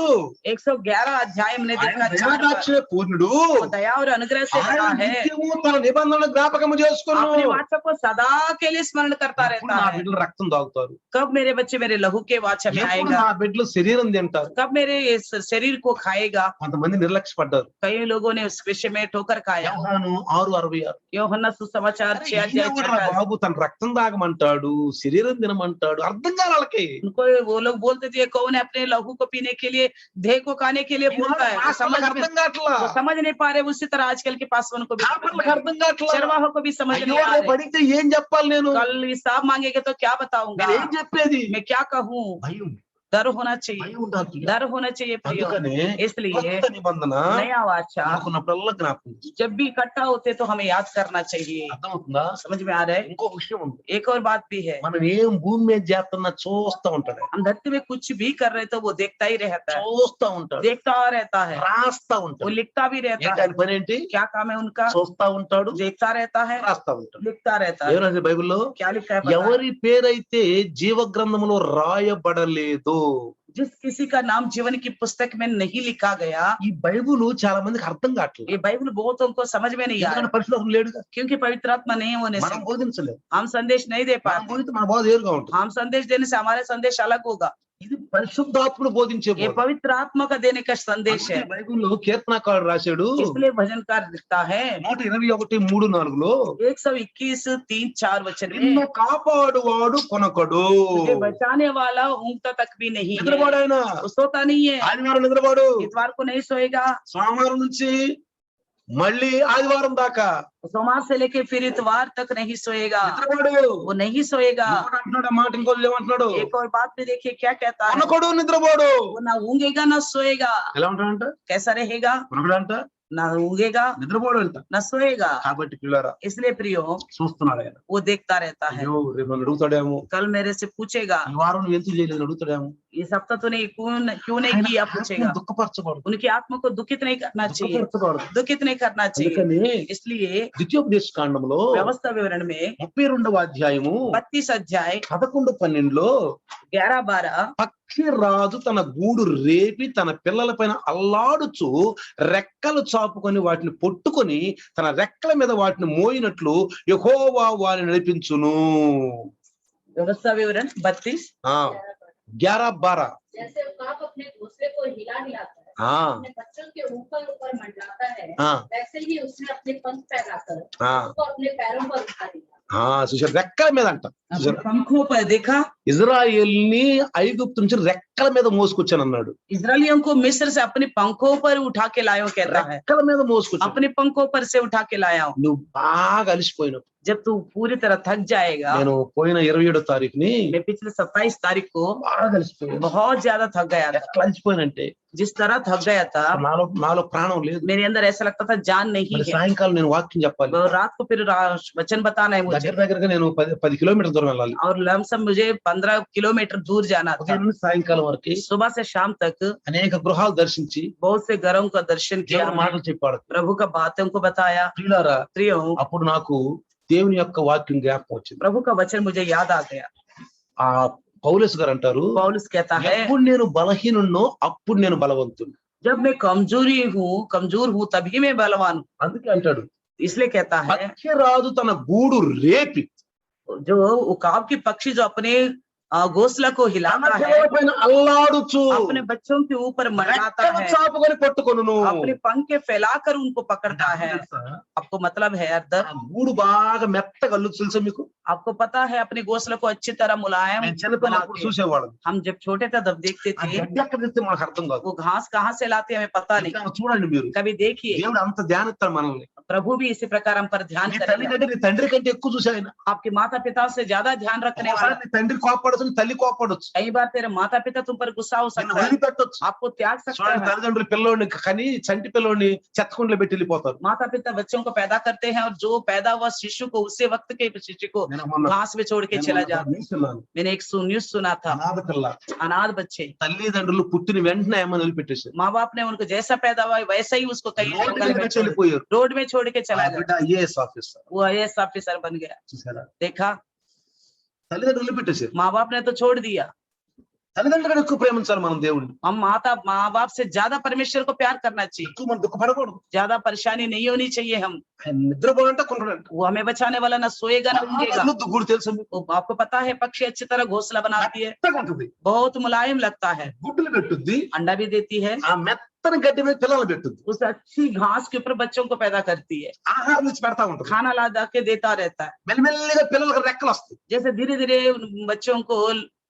111 अध्याय में ఆయన देखा, దయాదాక్షిణ్య పూర్ణుడు, वो दया और अनुग्रह से ఆయన बड़ा है, నిత్యము తన నిబంధన జ్ఞాపకము చేసుకొనును. अपने वाचा को सदा के लिए स्मरण करता ఎప్పుడు रहता నా है। బిడ్డలు రక్తం తాగుతారు, कब मेरे बच्चे मेरे लहू के वाचा में ఎప్పుడు आएगा, నా బిడ్డలు శరీరం తింటారు. कब मेरे इस शरीर को खाएगा? కొంతమంది నిర్లక్ష్య పడ్డారు. कई लोगों ने उस विषय में ठोकर खाया। యోహాను 6:66 యోహన్నా సుసమాచాर 6:66 బాబు తన రక్తం తాగమంటాడు, శరీరం తినమంటాడు, అర్థం కాదు వాళ్ళకి. उनको वो लोग बोलते थे कौन है अपने लहू को पीने के लिए, देह को खाने के लिए बोलता है, वो వాళ్ళకి అర్థం కావట్లా, समझ नहीं पा रहे। उसी तरह आजकल के पासवान को भी, కాపర్లకు అర్థం కావట్లా. चरवाहों को भी समझ అయ్యో नहीं आ రేపు रहे। అడిగితే ఏం చెప్పాలి నేను? कल हिसाब मांगेंगे तो क्या बताऊंगा, నేను ఏం చెప్పేది? मैं क्या कहूँ? భయం, डर होना चाहिए, భయం ఉండాలి. डर होना चाहिए प्रियो। అందుకనే इसलिए కొత్త నిబంధన नया वाचा అనుకున్నప్పుడల్లా జ్ఞాపకం చేసుకో. जब भी इकट्ठा होते तो हमें याद करना चाहिए। అర్థమవుతుందా? समझ में आ रहा है? ఇంకో విషయం ఉంది, एक और बात भी है, మనం ఏం భూమి మీద చేస్తున్నా చూస్తా ఉంటాడు, हम धरती में कुछ भी कर रहे तो वो देखता ही रहता है, చూస్తా ఉంటాడు, देखता रहता है, రాస్తా वो ఉంటాడు. लिखता भी रहता ఏంటి है। ఆయన పని ఏంటి? क्या काम है उनका? చూస్తా ఉంటాడు, देखता रहता है, రాస్తా ఉంటాడు. लिखता रहता है। ఏమన్నా బైబిల్లో क्या लिखा है पता है? ఎవరి పేరైతే జీవ గ్రంథములో రాయబడలేదు, जिस किसी का नाम जीवन की पुस्तक में नहीं लिखा गया। ఈ బైబిల్ చాలా మందికి అర్థం కావట్లేదు, ये बाइबल बहुतों को समझ में नहीं आ ఎందుకంటే रहा, పరిశుద్ధం లేడుగా. क्योंकि पवित्र आत्मा नहीं होने से మనం బోధించలేదు, हम संदेश नहीं दे మనం पाते। బోధితే మన బోధ వేరుగా ఉంటుంది. हम संदेश देने से हमारे संदेश अलग होगा। ఇది పరిశుద్ధాత్ముడు బోధించే ये బోధ. पवित्र आत्मा का देने का संदेश है। అందుకే బైబిల్లో కీర్తనకారుడు రాశాడు, इसलिए भजनकार लिखता है 121:3-4 121 3-4 वचन में, నిన్ను కాపాడువాడు కొనకడు. मुझे बचाने वाला ऊँगता तक भी नहीं है, నిద్రపోడు ఆయన, वो सोता नहीं है, ఆదివారం నిద్రపోడు, इतवार को नहीं सोएगा, సోమవారం నుంచి మళ్ళీ ఆదివారం దాకా सोमवार से लेके फिर इतवार तक नहीं सोएगा, నిద్రపోడు. वो नहीं सोएगा। ఇంకోటి అంటున్నాడు, ఆ మాట ఇంకోటి ఏమంటున్నాడు? एक और बात भी देखिए क्या कहता है, కొనకడు నిద్రపోడు. वो ना ऊँगेगा ना सोएगा। ఎలా ఉంటాడంట? कैसा रहेगा? కొనకడంట, ना ऊँगेगा నిద్రపోడు అంట. ना सोएगा। కాబట్టి పిల్లరా इसलिए प्रियो చూస్తున్నాడు ఆయన. वो देखता रहता है। అయ్యో రేపు నన్ను అడుగుతాడేమో, कल मेरे से पूछेगा ఈ వారం నువ్వు ఎందుకు చేయలేదు అడుగుతాడేమో. इस हफ्ता तूने क्यों नहीं किया, पूछेगा। దుఃఖపరచకూడదు, उनकी आत्मा को दुखित नहीं करना चाहिए, దుఃఖపరచకూడదు. दुखित नहीं करना चाहिए। అందుకని इसलिए ద్వితీయోపదేశ కాండంలో व्यवस्था विवरण में 32వ అధ్యాయము 32 अध्याय 11-12 11-12 పక్షి రాజు తన గూడు రేపి తన పిల్లల పైన అల్లాడుచు రెక్కలు చాపుకొని వాటిని పొట్టుకొని తన రెక్కల మీద వాటిని మోయినట్లు యెహోవా వారిని నడిపించును. व्यवस्था विवरण 32 11-12 जैसे काक अपने घोंसले को हिला हिलाता है, हाँ। अपने बच्चों के ऊपर ऊपर मंडलाता है, हाँ। वैसे ही उसने अपने पंख फैलाकर हाँ। उसको अपने पैरों पर उठा लिया। చూసారు, రెక్కల మీద అంట. अपने पंखों पर देखा, ఇజ్రాయేల్ని ఐగుప్తు నుంచి రెక్కల మీద మోసుకొచ్చాను అన్నాడు. इजरायलियों को मिस्र से अपने पंखों पर उठा के लाया कहता है, రెక్కల మీద మోసుకొచ్చాను. अपने पंखों पर से उठा के लाया हूं। నువ్వు బాగా అలిసిపోయినప్పుడు, जब तू पूरी तरह थक जाएगा। నేను పోయిన 27వ తారీఖుని मैं पिछले 27 तारीख को బాగా కలిసిపోయాను. बहुत ज्यादा थक गया था। ఎట్లా అలసిపోయానంటే जिस तरह थक गया था, నాలో ప్రాణం లేదు. मेरे अंदर ऐसा लगता था जान नहीं మరి है। సాయంకాలం నేను వాక్యం చెప్పాలి. और रात को फिर वचन बताना है मुझे, దగ్గరగా నేను 10 కిలోమీటర్ల దూరం వెళ్ళాలి. और लमसम मुझे 15 किलोमीटर दूर जाना था। ఉదయం నుంచి సాయంకాలం వరకు सुबह से शाम तक అనేక గృహాలు దర్శించి बहुत से घरों का दर्शन किया, దేవుని మాటలు చెప్పాడు. प्रभु का बातों को बताया। ప్రియులారా, प्रियो, అప్పుడు నాకు దేవుని యొక్క వాక్యం జ్ఞాపకం వచ్చింది. प्रभु का वचन मुझे याद आ गया। ఆ పౌలస్ గారు అంటారు, पौलुस कहता है, ఎప్పుడు నేను బలహీనున్నో అప్పుడు నేను బలవంతుడు. जब मैं कमजोर हूँ तभी मैं बलवान हूँ। అందుకే అంటాడు, इसलिए कहता है, పక్షిరాజు తన గూడు రేపి जो उकाब की पक्षी जो अपने घोंसला को తన हिलाता है, పిల్లల పైన అల్లాడుచు अपने बच्चों के ऊपर मंडराता రెక్కలు है, చాపుకొని పట్టుకొనును. अपने पंखे फैलाकर उनको पकड़ता है। आपको मतलब है अदर, ఆ గూడు బాగా మెత్తగా అల్లు తెలుసా మీకు? आपको पता है अपने घोंसला को अच्छी तरह मुलायम నేను చిన్నపిల్లప్పుడు बनाते। చూసేవాళ్ళం. हम जब छोटे थे तब देखते ఆ थे, గడ్డి ఎక్కడ తెస్తే మనకు అర్థం కాదు. वो घास कहाँ से लाते हमें पता नहीं। ఇంకా చూడండి మీరు, कभी देखिए, దేవుడు అంత ధ్యానిస్తాడు మనల్ని. प्रभु भी इसी प्रकार हम पर ध्यान నీ करेगा। తల్లి కంటే నీ తండ్రి కంటే ఎక్కువ చూసా ఆయన. आपके माता पिता से ज्यादा ध्यान रखने ఒకసారి वाला। నీ తండ్రి కోపడచ్చు, నీ తల్లి కోపడచ్చు, कई बार तेरे माता पिता तुम पर गुस्सा हो నిన్ను सकता है, వదిలిపెట్టొచ్చు. आपको त्याग सकता చూడండి, है। తల్లిదండ్రులు పిల్లోడిని కని చంటి పిల్లోడిని చెత్తకుండలో పెట్టి వెళ్ళిపోతారు. माता पिता बच्चों को पैदा करते हैं और जो पैदा हुआ शिशु को उसी वक्त के शिशु को నేను మొన్న घास में छोड़ के चला जाता। చూస్తున్నాను. मैंने एक न्यूज सुना था, అనాథ పిల్ల अनाथ बच्चे, తల్లిదండ్రులు పుట్టిన వెంటనే ఏమని వదిలిపెట్టేశారు. माँ बाप ने उनको जैसा पैदा हुआ वैसा ही उसको कहीं రోడ్డు जंगल మీద में పెట్టి వెళ్ళిపోయారు. रोड में छोड़ के ఆ चला गया। బిడ్డ ఐఏఎస్ ఆఫీసర్. वो IAS ऑफिसर बन गया। చూసారా, देखा, తల్లిదండ్రులు వదిలిపెట్టేశారు. माँ बाप ने तो छोड़ दिया। తల్లిదండ్రులు ఎక్కువ ప్రేమించాలి మనం దేవుడిని. हम माँ बाप से ज्यादा परमेश्वर को प्यार करना चाहिए, ఎక్కువ మనం దుఃఖపడకూడదు. ज्यादा परेशानी नहीं होनी चाहिए। हम ఆయన నిద్రపోవాలంటే కొంటాడంట. वो हमें बचाने वाला ना सोएगा ना ऊँघेगा। గూడు తెలుసు మీకు? वो आपको पता है पक्षी अच्छी तरह घोंसला बनाती है, మెత్తగా ఉంటుంది. बहुत मुलायम लगता है, గుడ్డులు పెట్టుద్ది. अंडा भी देती है, ఆ మెత్తని గడ్డి మీద పిల్లలు పెట్టుద్ది. उस अच्छी घास के ऊपर बच्चों को पैदा करती है, ఆహారం ఇచ్చి పెడతా ఉంటుంది. खाना ला के देता रहता है। మెల్లిమెల్లిగా పిల్లలకు రెక్కలు వస్తాయి. जैसे धीरे धीरे बच्चों को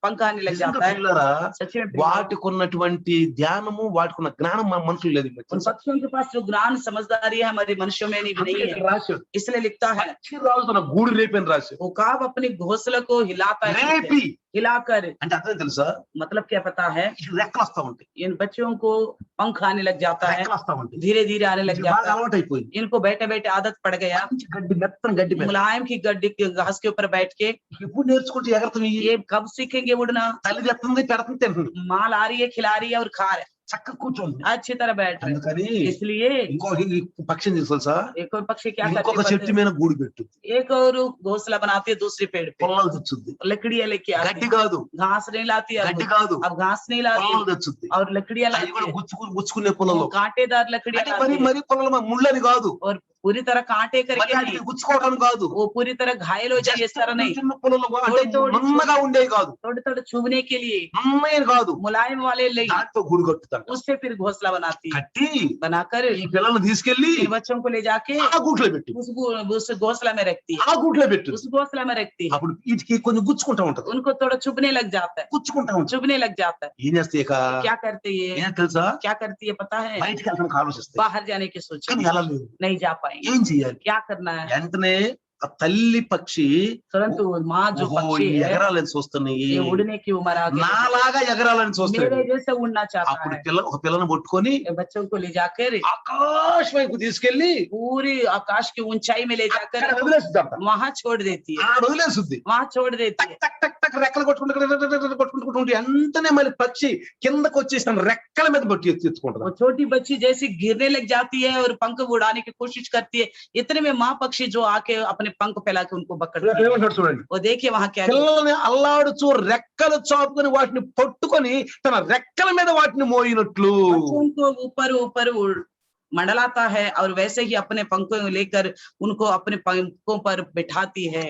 पंख आने लग నిజంగా जाता है। పిల్లరా, सच में వాటికి ఉన్నటువంటి ధ్యానము, వాటికి ఉన్న జ్ఞానం మన మనుషులు లేదు. उन पक्षियों के पास जो ज्ञान समझदारी है हमारे मनुष्यों में नहीं है, రాశాడు, इसलिए लिखता है, పక్షిరాజు తన గూడు రేపని రాశాడు. उकाब अपने घोंसले को हिलाता है, రేపి हिलाकर। అంటే అర్థం తెలుసా? मतलब क्या पता है, రెక్కలు వస్తా ఉంటాయి. इन बच्चों को पंख आने लग जाता है, రెక్కలు వస్తా ఉంటాయి. धीरे धीरे आने लग బాగా जाता है। అలవాటు అయిపోయింది. इनको बैठे बैठे आदत पड़ गया, మంచి గడ్డి, మెత్తని గడ్డి మీద मुलायम की गड्डी घास के ऊपर बैठ के। ఎప్పుడు నేర్చుకుంటే ఎగరతం. ये कब सीखेंगे उड़ना? తల్లి తెస్తుంది, పెడుతుంది, తింటుంది. माँ ला रही है, खिला रही है और खा रहे, చక్కగా కూర్చోండి. अच्छी तरह बैठ रहे। అందుకని इसलिए ఇంకొక పక్షిని తెలుసా? एक और पक्षी क्या ఇంకొక करती చెట్టు है, మీద గూడు పెట్టు, एक और घोंसला बनाती है दूसरी पेड़ पे, పొలాలు తెచ్చుద్ది. लकड़ियां लेके आती గడ్డి है। కాదు, घास नहीं लाती है, గడ్డి కాదు, अब घास नहीं పొలాలు लाती తెచ్చుద్ది. और लकड़ियां అవి लाती కూడా है, గుచ్చుకునే పొలాలు. कांटेदार लकड़ियां అంటే लाती है, మరి పొలాలు ముళ్ళని కాదు, और पूरी तरह कांटे మరి करके వాటిని नहीं, గుచ్చుకోవడం కాదు. वो पूरी तरह घायल हो जाए इस तरह नहीं, చిన్న పొలాలు అంటే थोड़ी నున్నగా ఉండేవి కాదు, थोड़े थोड़े छूने के लिए నున్నవి కాదు. मुलायम वाले ले, దాంతో గూడు కట్టుతాడు. उससे फिर घोंसला बनाती है, కట్టి बनाकर ఈ పిల్లల్ని తీసుకెళ్లి इन बच्चों को ले जाके ఆ గూట్లో పెట్టు, उस घोंसला में रखती है, ఆ గూట్లో పెట్టు. उस घोंसला में रखती है। అప్పుడు వీటికి కొంచెం గుచ్చుకుంటా ఉంటది, उनको थोड़ा चुभने लग जाता है, గుచ్చుకుంటా ఉంటది. चुभने लग जाता है। ఏం చేస్తే ఇక क्या करते ये, ఏం తెలుసా? क्या करती है पता है, బయటికి వెళ్తానికి ఆలోచిస్తాయి, बाहर जाने की सोचे, కానీ ఎలా లేదు. नहीं जा पाएंगे, ఏం చెయ్యాలి? क्या करना है। వెంటనే ఆ తల్లి పక్షి तुरंत माँ जो ఓహో, पक्षी ఈ है ఎగరాలని చూస్తున్నాయి, ये उड़ने की उम्र आ गई, నాలాగా ఎగరాలని చూస్తాడు. मेरे जैसे उड़ना चाहता అప్పుడు है। ఒక పిల్లని పట్టుకొని ये बच्चों को ले जाकर ఆకాశం వైపు తీసుకెళ్లి पूरी आकाश की ऊंचाई में ले जाकर అక్కడ వదిలేస్తుందంట. वहां छोड़ देती है, ఆ వదిలేస్తుంది. वहां छोड़ देती है। టక్ టక్ టక్ రెక్కలు కొట్టుకుంటూ వెంటనే మళ్ళీ పక్షి కిందకు వచ్చేసి తన రెక్కల మీద బట్టి ఎత్తుకుంటుంది. वो छोटी बच्ची जैसी गिरने लग जाती है और पंख उड़ाने की कोशिश करती है, इतने में माँ पक्षी जो आके अपने पंख फैला के उनको पकड़ती है। ఏమంటాడు చూడండి, वो देखिए वहां क्या है। పిల్లల్ని అల్లాడుచూ రెక్కలు చాపుకొని వాటిని పట్టుకొని తన రెక్కల మీద వాటిని మోయినట్లు बच्चों को ऊपर ऊपर मंडलाता है और वैसे ही अपने पंखों लेकर उनको अपने पंखों पर बिठाती है।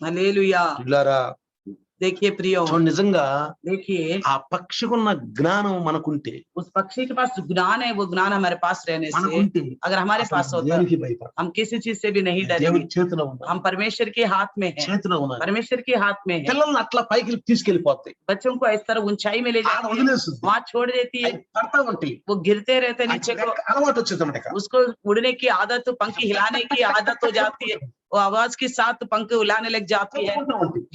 हालेलुया। పిల్లారా, देखिए प्रियो, చూడండి, నిజంగా देखिए ఆ పక్షికున్న జ్ఞానం మనకుంటే, उस पक्षी के पास जो ज्ञान है वो ज्ञान हमारे पास रहने से, మనకుంటే अगर हमारे पास होता దేనికి భయపడ, हम किसी चीज से भी नहीं దేవుని डरेंगे। చేతిలో ఉన్నారు, हम परमेश्वर के हाथ में है, చేతిలో ఉన్నారు. परमेश्वर के हाथ में है। పిల్లల్ని అట్లా పైకి తీసుకెళ్లిపోతాయి, बच्चों को इस तरह ऊंचाई में ले ఆడ जाती है, వదిలేస్తుంది. वहां छोड़ देती है, అవి పడతా ఉంటాయి, वो गिरते रहते नीचे को, అలవాటు వచ్చేదన్నమాట. उसको उड़ने की आदत, पंख हिलाने की आदत हो जाती है, वो आवाज के साथ पंख उलाने लग जाती है,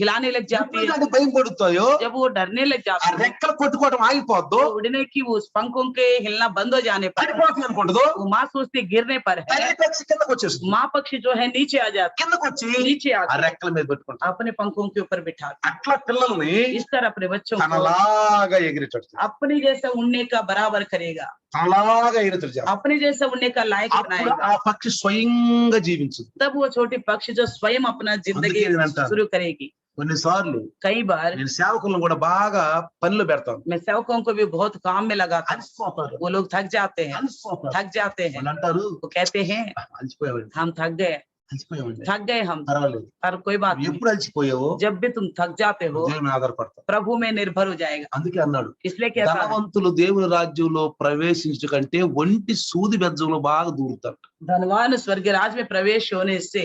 हिलाने लग जाती है। ఎప్పుడైతే భయం పడుతాయో जब वो डरने लग ఆ जाती है, రెక్కలు కొట్టుకోవడం ఆగిపోద్దు, तो उड़ने की उस पंखों के हिलना बंद हो जाने पर పడిపోతుంది అనుకుంటదు, वो माँ सोचती गिरने पर है, తల్లి పక్షి కిందకు వచ్చేస్తుంది, माँ पक्षी जो है नीचे आ जाती కిందకు వచ్చి है, नीचे ఆ आती है, రెక్కల మీద పెట్టుకుంటారు. अपने पंखों के ऊपर बिठा అట్లా పిల్లల్ని इस तरह अपने बच्चों को తనలాగా ఎగిరేటట్టు, अपने जैसा उड़ने का बराबर करेगा, తనలాగా ఎగిరేటట్టు చేస్తారు. अपने जैसा उड़ने का लायक అప్పుడు बनाएगा। ఆ పక్షి స్వయంగా జీవించదు. तब वो छोटी पक्षी जो स्वयं अपना जिंदगी అందుకే నేను అంటాను, शुरू करेगी। కొన్నిసార్లు कई बार నేను సేవకులను కూడా బాగా పనిలో పెడతాను. मैं सेवकों को भी बहुत काम में लगाता हूँ, అలసిపోతారు, वो लोग थक जाते हैं, అలసిపోతారు. थक जाते हैं, వాళ్ళు అంటారు, वो कहते हैं అలసిపోయావండి, हम थक गए, అలసిపోయావండి. थक गए हम, పర్వాలేదు, पर कोई बात नहीं, ఎప్పుడు అలసిపోయావో जब भी तुम थक जाते हो దేవుని మీద ఆధారపడతావు. प्रभु में निर्भर हो जाएगा। అందుకే అన్నాడు, इसलिए कहता है ధనవంతులు దేవుని రాజ్యంలో ప్రవేశించు కంటే ఒంటి సూది బెజ్జంలో బాగా దూరుతారు. धनवान स्वर्ग राज में प्रवेश होने से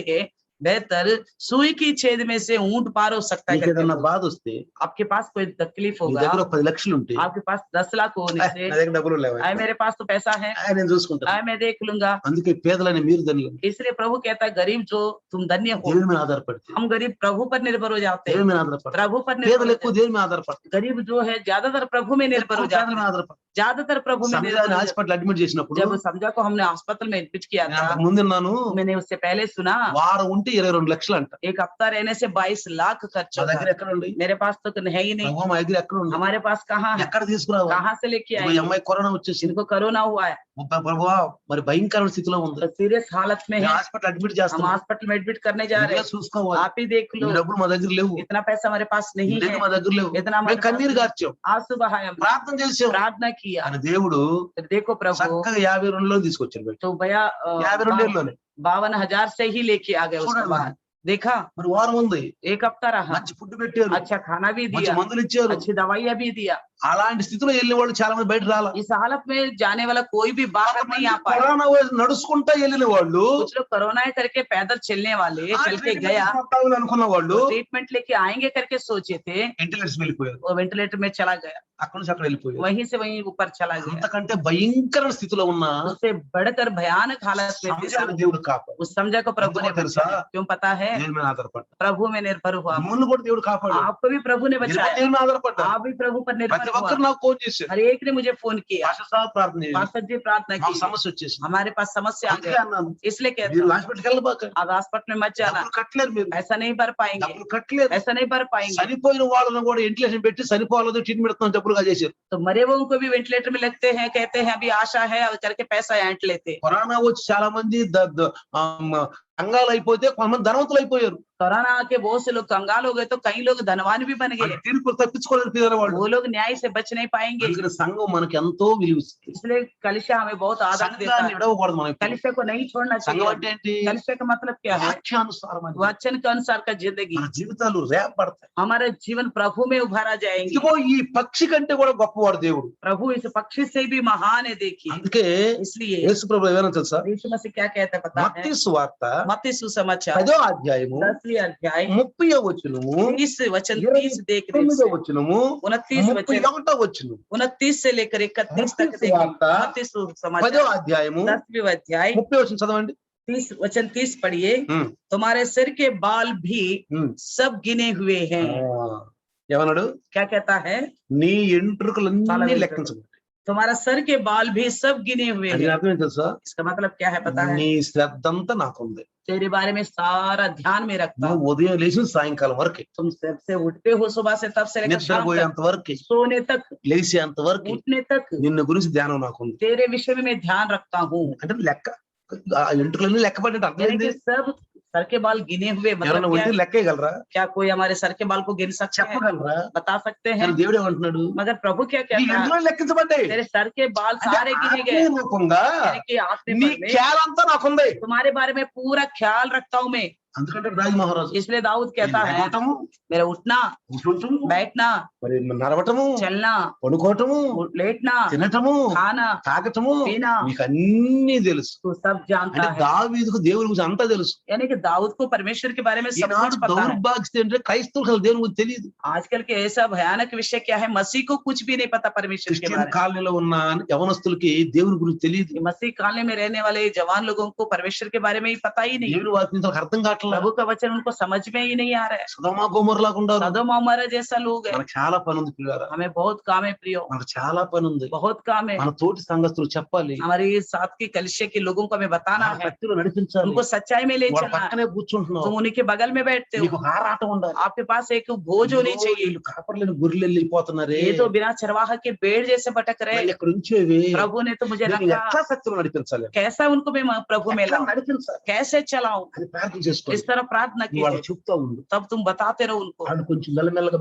बेहतर सुई की छेद में से ऊंट पार हो सकता है। నీకు ఏదైనా బాధ వస్తే, आपके पास कोई तकलीफ నీ होगा, దగ్గర 10 లక్షలు ఉంటే, आपके पास 10 लाख होने నా से దగ్గర డబ్బులు లేవు, आए मेरे पास तो पैसा है, నేను చూసుకుంటాను. आए मैं देख लूंगा। అందుకే పేదలని మీరు ధనులు, इसलिए प्रभु कहता है गरीब जो तुम धन्य हो। దేవుని మీద ఆధారపడితే, हम गरीब प्रभु पर निर्भर हो जाते దేవుని हैं, మీద ఆధారపడతారు. प्रभु पर निर्भर పేదలు हो ఎక్కువ जाते దేవుని మీద ఆధారపడతారు, हैं। गरीब जो है ज्यादातर प्रभु में निर्भर हो పేదల जाते మీద हैं, ఆధారపడతారు. ज्यादातर प्रभु में निर्भर సంజయ్ हो जाते హాస్పిటల్ అడ్మిట్ చేసినప్పుడు हैं। जब समझा को हमने अस्पताल में एडमिट किया నేను था, అంతకు ముందు ఉన్నాను, मैंने उससे पहले सुना వారం ఉంటే 22 లక్షలు అంట. एक हफ्ता रहने से 22 लाख खर्च మా होता దగ్గర है। ఎక్కడ ఉండి, मेरे पास तो है ही नहीं, ప్రభు మా దగ్గర ఎక్కడ ఉండి, हमारे पास कहाँ है, ఎక్కడ తీసుకురావాలి? कहाँ से लेके ఈ आए। అమ్మాయి కరోనా వచ్చేసింది, इनको कोरोना हुआ है, ప్రభువా మరి భయంకరమైన స్థితిలో ఉంది, तो सीरियस हालत में है, హాస్పిటల్ అడ్మిట్ हम చేస్తాం, हॉस्पिटल में एडमिट करने जा रहे हैं, చూసుకోవాలి. आप ही देख ఈ लो, డబ్బులు మా దగ్గర లేవు, इतना पैसा हमारे पास नहीं ఈ డబ్బులు है, మా దగ్గర లేవు, इतना మేము हमारे కన్నీరు पास గార్చాం, आंसू बहाए, हमने ప్రార్థన చేసాం. प्रार्थना किया। అని దేవుడు फिर देखो प्रभु చక్కగా 52లో తీసుకొచ్చాడు బయట. तो भैया 52 52,000 से ही लेके आ गए उसके చూడండి बाद। देखा మరి వారం ఉంది, एक हफ्ता रहा, మంచి ఫుడ్ పెట్టారు, अच्छा खाना भी మంచి दिया, మందులు ఇచ్చారు. अच्छी दवाइयाँ भी दिया। అలాంటి స్థితిలో వెళ్ళే వాళ్ళు చాలా మంది బయట రాలా. इस हालत में जाने वाला कोई भी बाहर नहीं आ पाया। కరోనా నడుచుకుంటా వెళ్ళిన వాళ్ళు, कुछ लोग कोरोना करके पैदल चलने वाले ఆ चल के ట్రీట్మెంట్ गया, తీసుకుంటామని అనుకున్న వాళ్ళు ट्रीटमेंट लेके आएंगे करके सोचे थे, వెంటిలేటర్స్ వెళ్ళిపోయారు, वो वेंटिलेटर में चला गया, అక్కడ నుంచి అక్కడ వెళ్ళిపోయారు. वहीं से वहीं ऊपर चला गया। అంతకంటే భయంకర స్థితిలో ఉన్న उससे बढ़कर भयानक हालत में थे సంజయ్ सब। దేవుడు కాపాడు. उस समझा को प्रभु ने ఎందుకో తెలుసా? बचाया। क्यों पता है? దేవుని మీద ఆధారపడ్డా, प्रभु में निर्भर हुआ, ముందు కూడా దేవుడు కాపాడు, आपको भी प्रभु ने बचाया, దేవుని మీద ఆధారపడ్డా. आप भी प्रभु पर निर्भर ప్రతి हुआ। ఒక్కరు నాకు ఫోన్ చేశారు, हर एक ने मुझे फोन किया, పాస్టర్ సాబ్ ప్రార్థన చేయండి, पास्टर जी प्रार्थना మాకు की, సమస్య వచ్చేసింది. हमारे पास समस्या आ అందుకే गई, అన్నాను, इसलिए कहता మీరు हूं, హాస్పిటల్కి వెళ్ళబాక, आप हॉस्पिटल में मत जाना, డబ్బులు కట్టలేరు, మీరు ऐसा नहीं भर पाएंगे, డబ్బులు కట్టలేరు. ऐसा नहीं भर पाएंगे। చనిపోయిన వాళ్ళని కూడా వెంటిలేషన్ పెట్టి చనిపోవాలని ట్రీట్మెంట్ ఇస్తాం డబ్బులుగా చేశారు. तो मरे हुओं को भी वेंटिलेटर में लगते हैं, कहते हैं अभी आशा है और करके पैसा ऐंठ लेते। కరోనా వచ్చి చాలా మంది కంగాలు అయిపోతే కొంతమంది ధనవంతులు అయిపోయారు. कोरोना आके बहुत से लोग कंगाल हो गए, तो कई लोग धनवान भी बन गए। తీర్పు తప్పించుకోలేరు వాళ్ళు. वो लोग न्याय से बच नहीं पाएंगे। అందుకని సంఘం మనకి ఎంతో విలువ ఇస్తుంది. इसलिए कलिशा हमें बहुत आदर देता సంఘాన్ని है। విడవకూడదు మనం. कलिशा को नहीं छोड़ना సంఘం चाहिए। అంటే ఏంటి? कलिशा का मतलब क्या है? వాక్యానుసారమైన वचन के अनुसार का जिंदगी, మన జీవితాలు రేపడతాయి. हमारे जीवन प्रभु में उभारा जाएंगे। ఇదిగో ఈ పక్షి కంటే కూడా గొప్పవాడు దేవుడు. प्रभु इस पक्षी से भी महान है। देखिए, అందుకే इसलिए యేసు ప్రభువు ఏమన్నా తెలుసా? यीशु मसीह क्या कहता है पता है? మత్తయి సువార్త मत्ती सुसमाचार 10వ అధ్యాయము 10वीं अध्याय 30వ వచనము 30 वचन 30 देख 29వ వచనము 29 वचन 31వ వచనం 29 से लेकर 31 तक मत्ती देखिए। सुवार्ता मत्ती सुसमाचार 10వ అధ్యాయము 10वीं अध्याय 30వ వచనం చదవండి. 30 वचन 30 पढ़िए। ఉమ్, तुम्हारे सिर के बाल भी ఉమ్. सब गिने हुए हैं। ఏమన్నాడు? क्या कहता है? నీ ఎంట్రుకలన్నీ లెక్కించబడ్డాయి. तुम्हारा सर के बाल भी सब गिने हुए అది हैं। అర్థం ఏంటి తెలుసా? इसका मतलब क्या है पता है? నీ శ్రద్ధంతా నాకుంది. तेरे बारे में सारा ध्यान में रखता నువ్వు हूँ। ఉదయం లేచి సాయంకాలం వరకు, तुम सबसे उठते हो सुबह से तब से लेकर शाम तक, నిద్రపోయేంత వరకు, सोने तक, లేచేంత వరకు उठने तक నిన్ను గురించి ధ్యానం నాకుంది. तेरे विषय में मैं ध्यान रखता हूँ। అంటే లెక్క, ఆ ఎంట్రుకలన్నీ లెక్క పడ్డట్టు అర్థం यानी ఏంటి? कि सब सर के बाल गिने हुए ఎవరైనా मतलब क्या ఉంటే है? లెక్క వేయగలరా? क्या कोई हमारे सर के बाल को गिन सकता है? చెప్పగలరా? बता सकते हैं? కానీ దేవుడు ఏమంటున్నాడు? मगर प्रभु क्या నీ कहता है? ఎంట్రుకలు లెక్కించబడ్డాయి. तेरे सर के बाल అంటే सारे गिने गए। ఆత్మీయ రూపంగా यानी कि आत्मा నీ में ఖ్యాలంతా నాకుంది. तुम्हारे बारे में पूरा ख्याल रखता हूँ मैं। అందుకంటే రాజు మహారాజు इसलिए दाऊद कहता है, లేవటము, मेरा उठना, కూర్చోటము, बैठना, మరి నడవటము, चलना, పడుకోవటము, लेटना, తినటము, खाना, తాగటము పీనా. మీకు అన్ని తెలుసు. तो सब जानता అంటే है। దావీదుకు దేవుని గురించి అంతా తెలుసు. यानी कि दाऊद को परमेश्वर के बारे में सब ఈనాడు कुछ पता है। దౌర్భాగ్యత అంటే క్రైస్తవులకు అసలు దేవుని గురించి తెలియదు. आजकल के ऐसा भयानक विषय क्या है? मसीह को कुछ भी नहीं पता परमेश्वर के క్రిస్టియన్ बारे में। కాలనీలో ఉన్న యవనస్తులకి దేవుని గురించి తెలియదు. ये मसीह कालने में रहने वाले जवान लोगों को परमेश्वर के बारे में ही पता ही नहीं। దేవుని వాక్యం వాళ్ళకి అర్థం కావట్లేదు. రావట్లేదు. प्रभु का वचन उनको समझ में ही नहीं आ रहा है। సదోమ గొమొర్రాగా ఉన్నారు. सदोम अमोरा जैसा लोग है। మనకు చాలా పని ఉంది పిల్లరా. हमें बहुत काम है प्रियो, మనకు చాలా పని ఉంది. बहुत काम है। మన తోటి సంఘస్థులు చెప్పాలి, हमारे साथ के कलिसिया के लोगों को हमें बताना है, భక్తిలో నడిపించాలి. उनको सच्चाई में ले వాళ్ళ चलना है। పక్కనే కూర్చుంటున్నావు, तुम उन्हीं के बगल में बैठते हो, నీకు ఒక ఆరాటం ఉండాలి. आपके पास एक बोझ होनी चाहिए। వీళ్ళు కాపర్లేని గొర్రెలు వెళ్ళిపోతున్నారే, ये तो बिना चरवाहा के भेड़ जैसे भटक रहे। మళ్ళీ ఇక్కడ ఉంచేవి. प्रभु ने तो मुझे వీళ్ళని रखा, ఎట్లా సత్యంలో నడిపించాలి, कैसा उनको मैं प्रभु में ఎట్లా लाऊं, నడిపించాలి कैसे चलाऊं, అని ప్రార్థన చేసుకోవాలి. इस तरह प्रार्थना వాళ్ళు कीजिए। చెప్తా ఉండు. तब तुम बताते रहो उनको, వాళ్ళు కొంచెం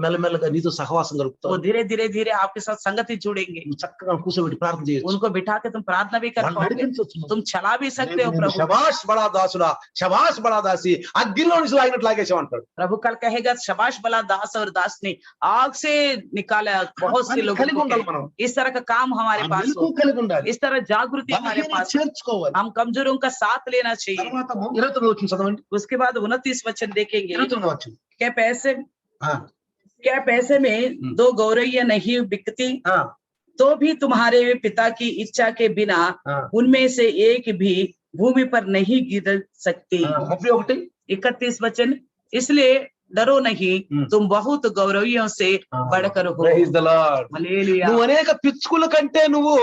మెల్లమెల్లగా నీతో సహవాసం वो కలుపుతారు. धीरे धीरे धीरे आपके साथ संगति जुड़ेंगे। నువ్వు చక్కగా కూర్చోబెట్టి ప్రార్థన చేయొచ్చు. उनको बिठा के तुम प्रार्थना भी कर వాళ్ళు पाओगे, నడిపించవచ్చు. तुम चला भी सकते हो। प्रभु శబాష్ బడా దాసుడా, శబాష్ బడా దాసి, అగ్గిలో నుంచి లాగినట్లు లాగేసామంటాడు. प्रभु कल कहेगा शबाश भला दास और दास ने आग से निकाला बहुत से लोगों కలిగి ఉండాలి को। మనం. इस तरह का काम हमारे ఆ पास మెలకువ हो, కలిగి ఉండాలి. इस तरह जागृति हमारे బలహీనతను पास हो। చేర్చుకోవాలి. हम कमजोरों का साथ लेना चाहिए। తర్వాత 29 వచ్చిన చదవండి. उसके बाद 29 वचन देखेंगे। 29 వచ్చింది. क्या ఆ, पैसे में दो गौरैया नहीं बिकती, ఆ, तो भी तुम्हारे पिता की इच्छा के बिना ఆ, उनमें से एक भी भूमि पर नहीं गिर सकती। 31. 31 वचन, इसलिए डरो नहीं, हम्म। तुम बहुत गौरवियों से बढ़कर हो। Praise the Lord. हालेलुया। నువ్వు అనేక పిచ్చుకుల కంటే నువ్వు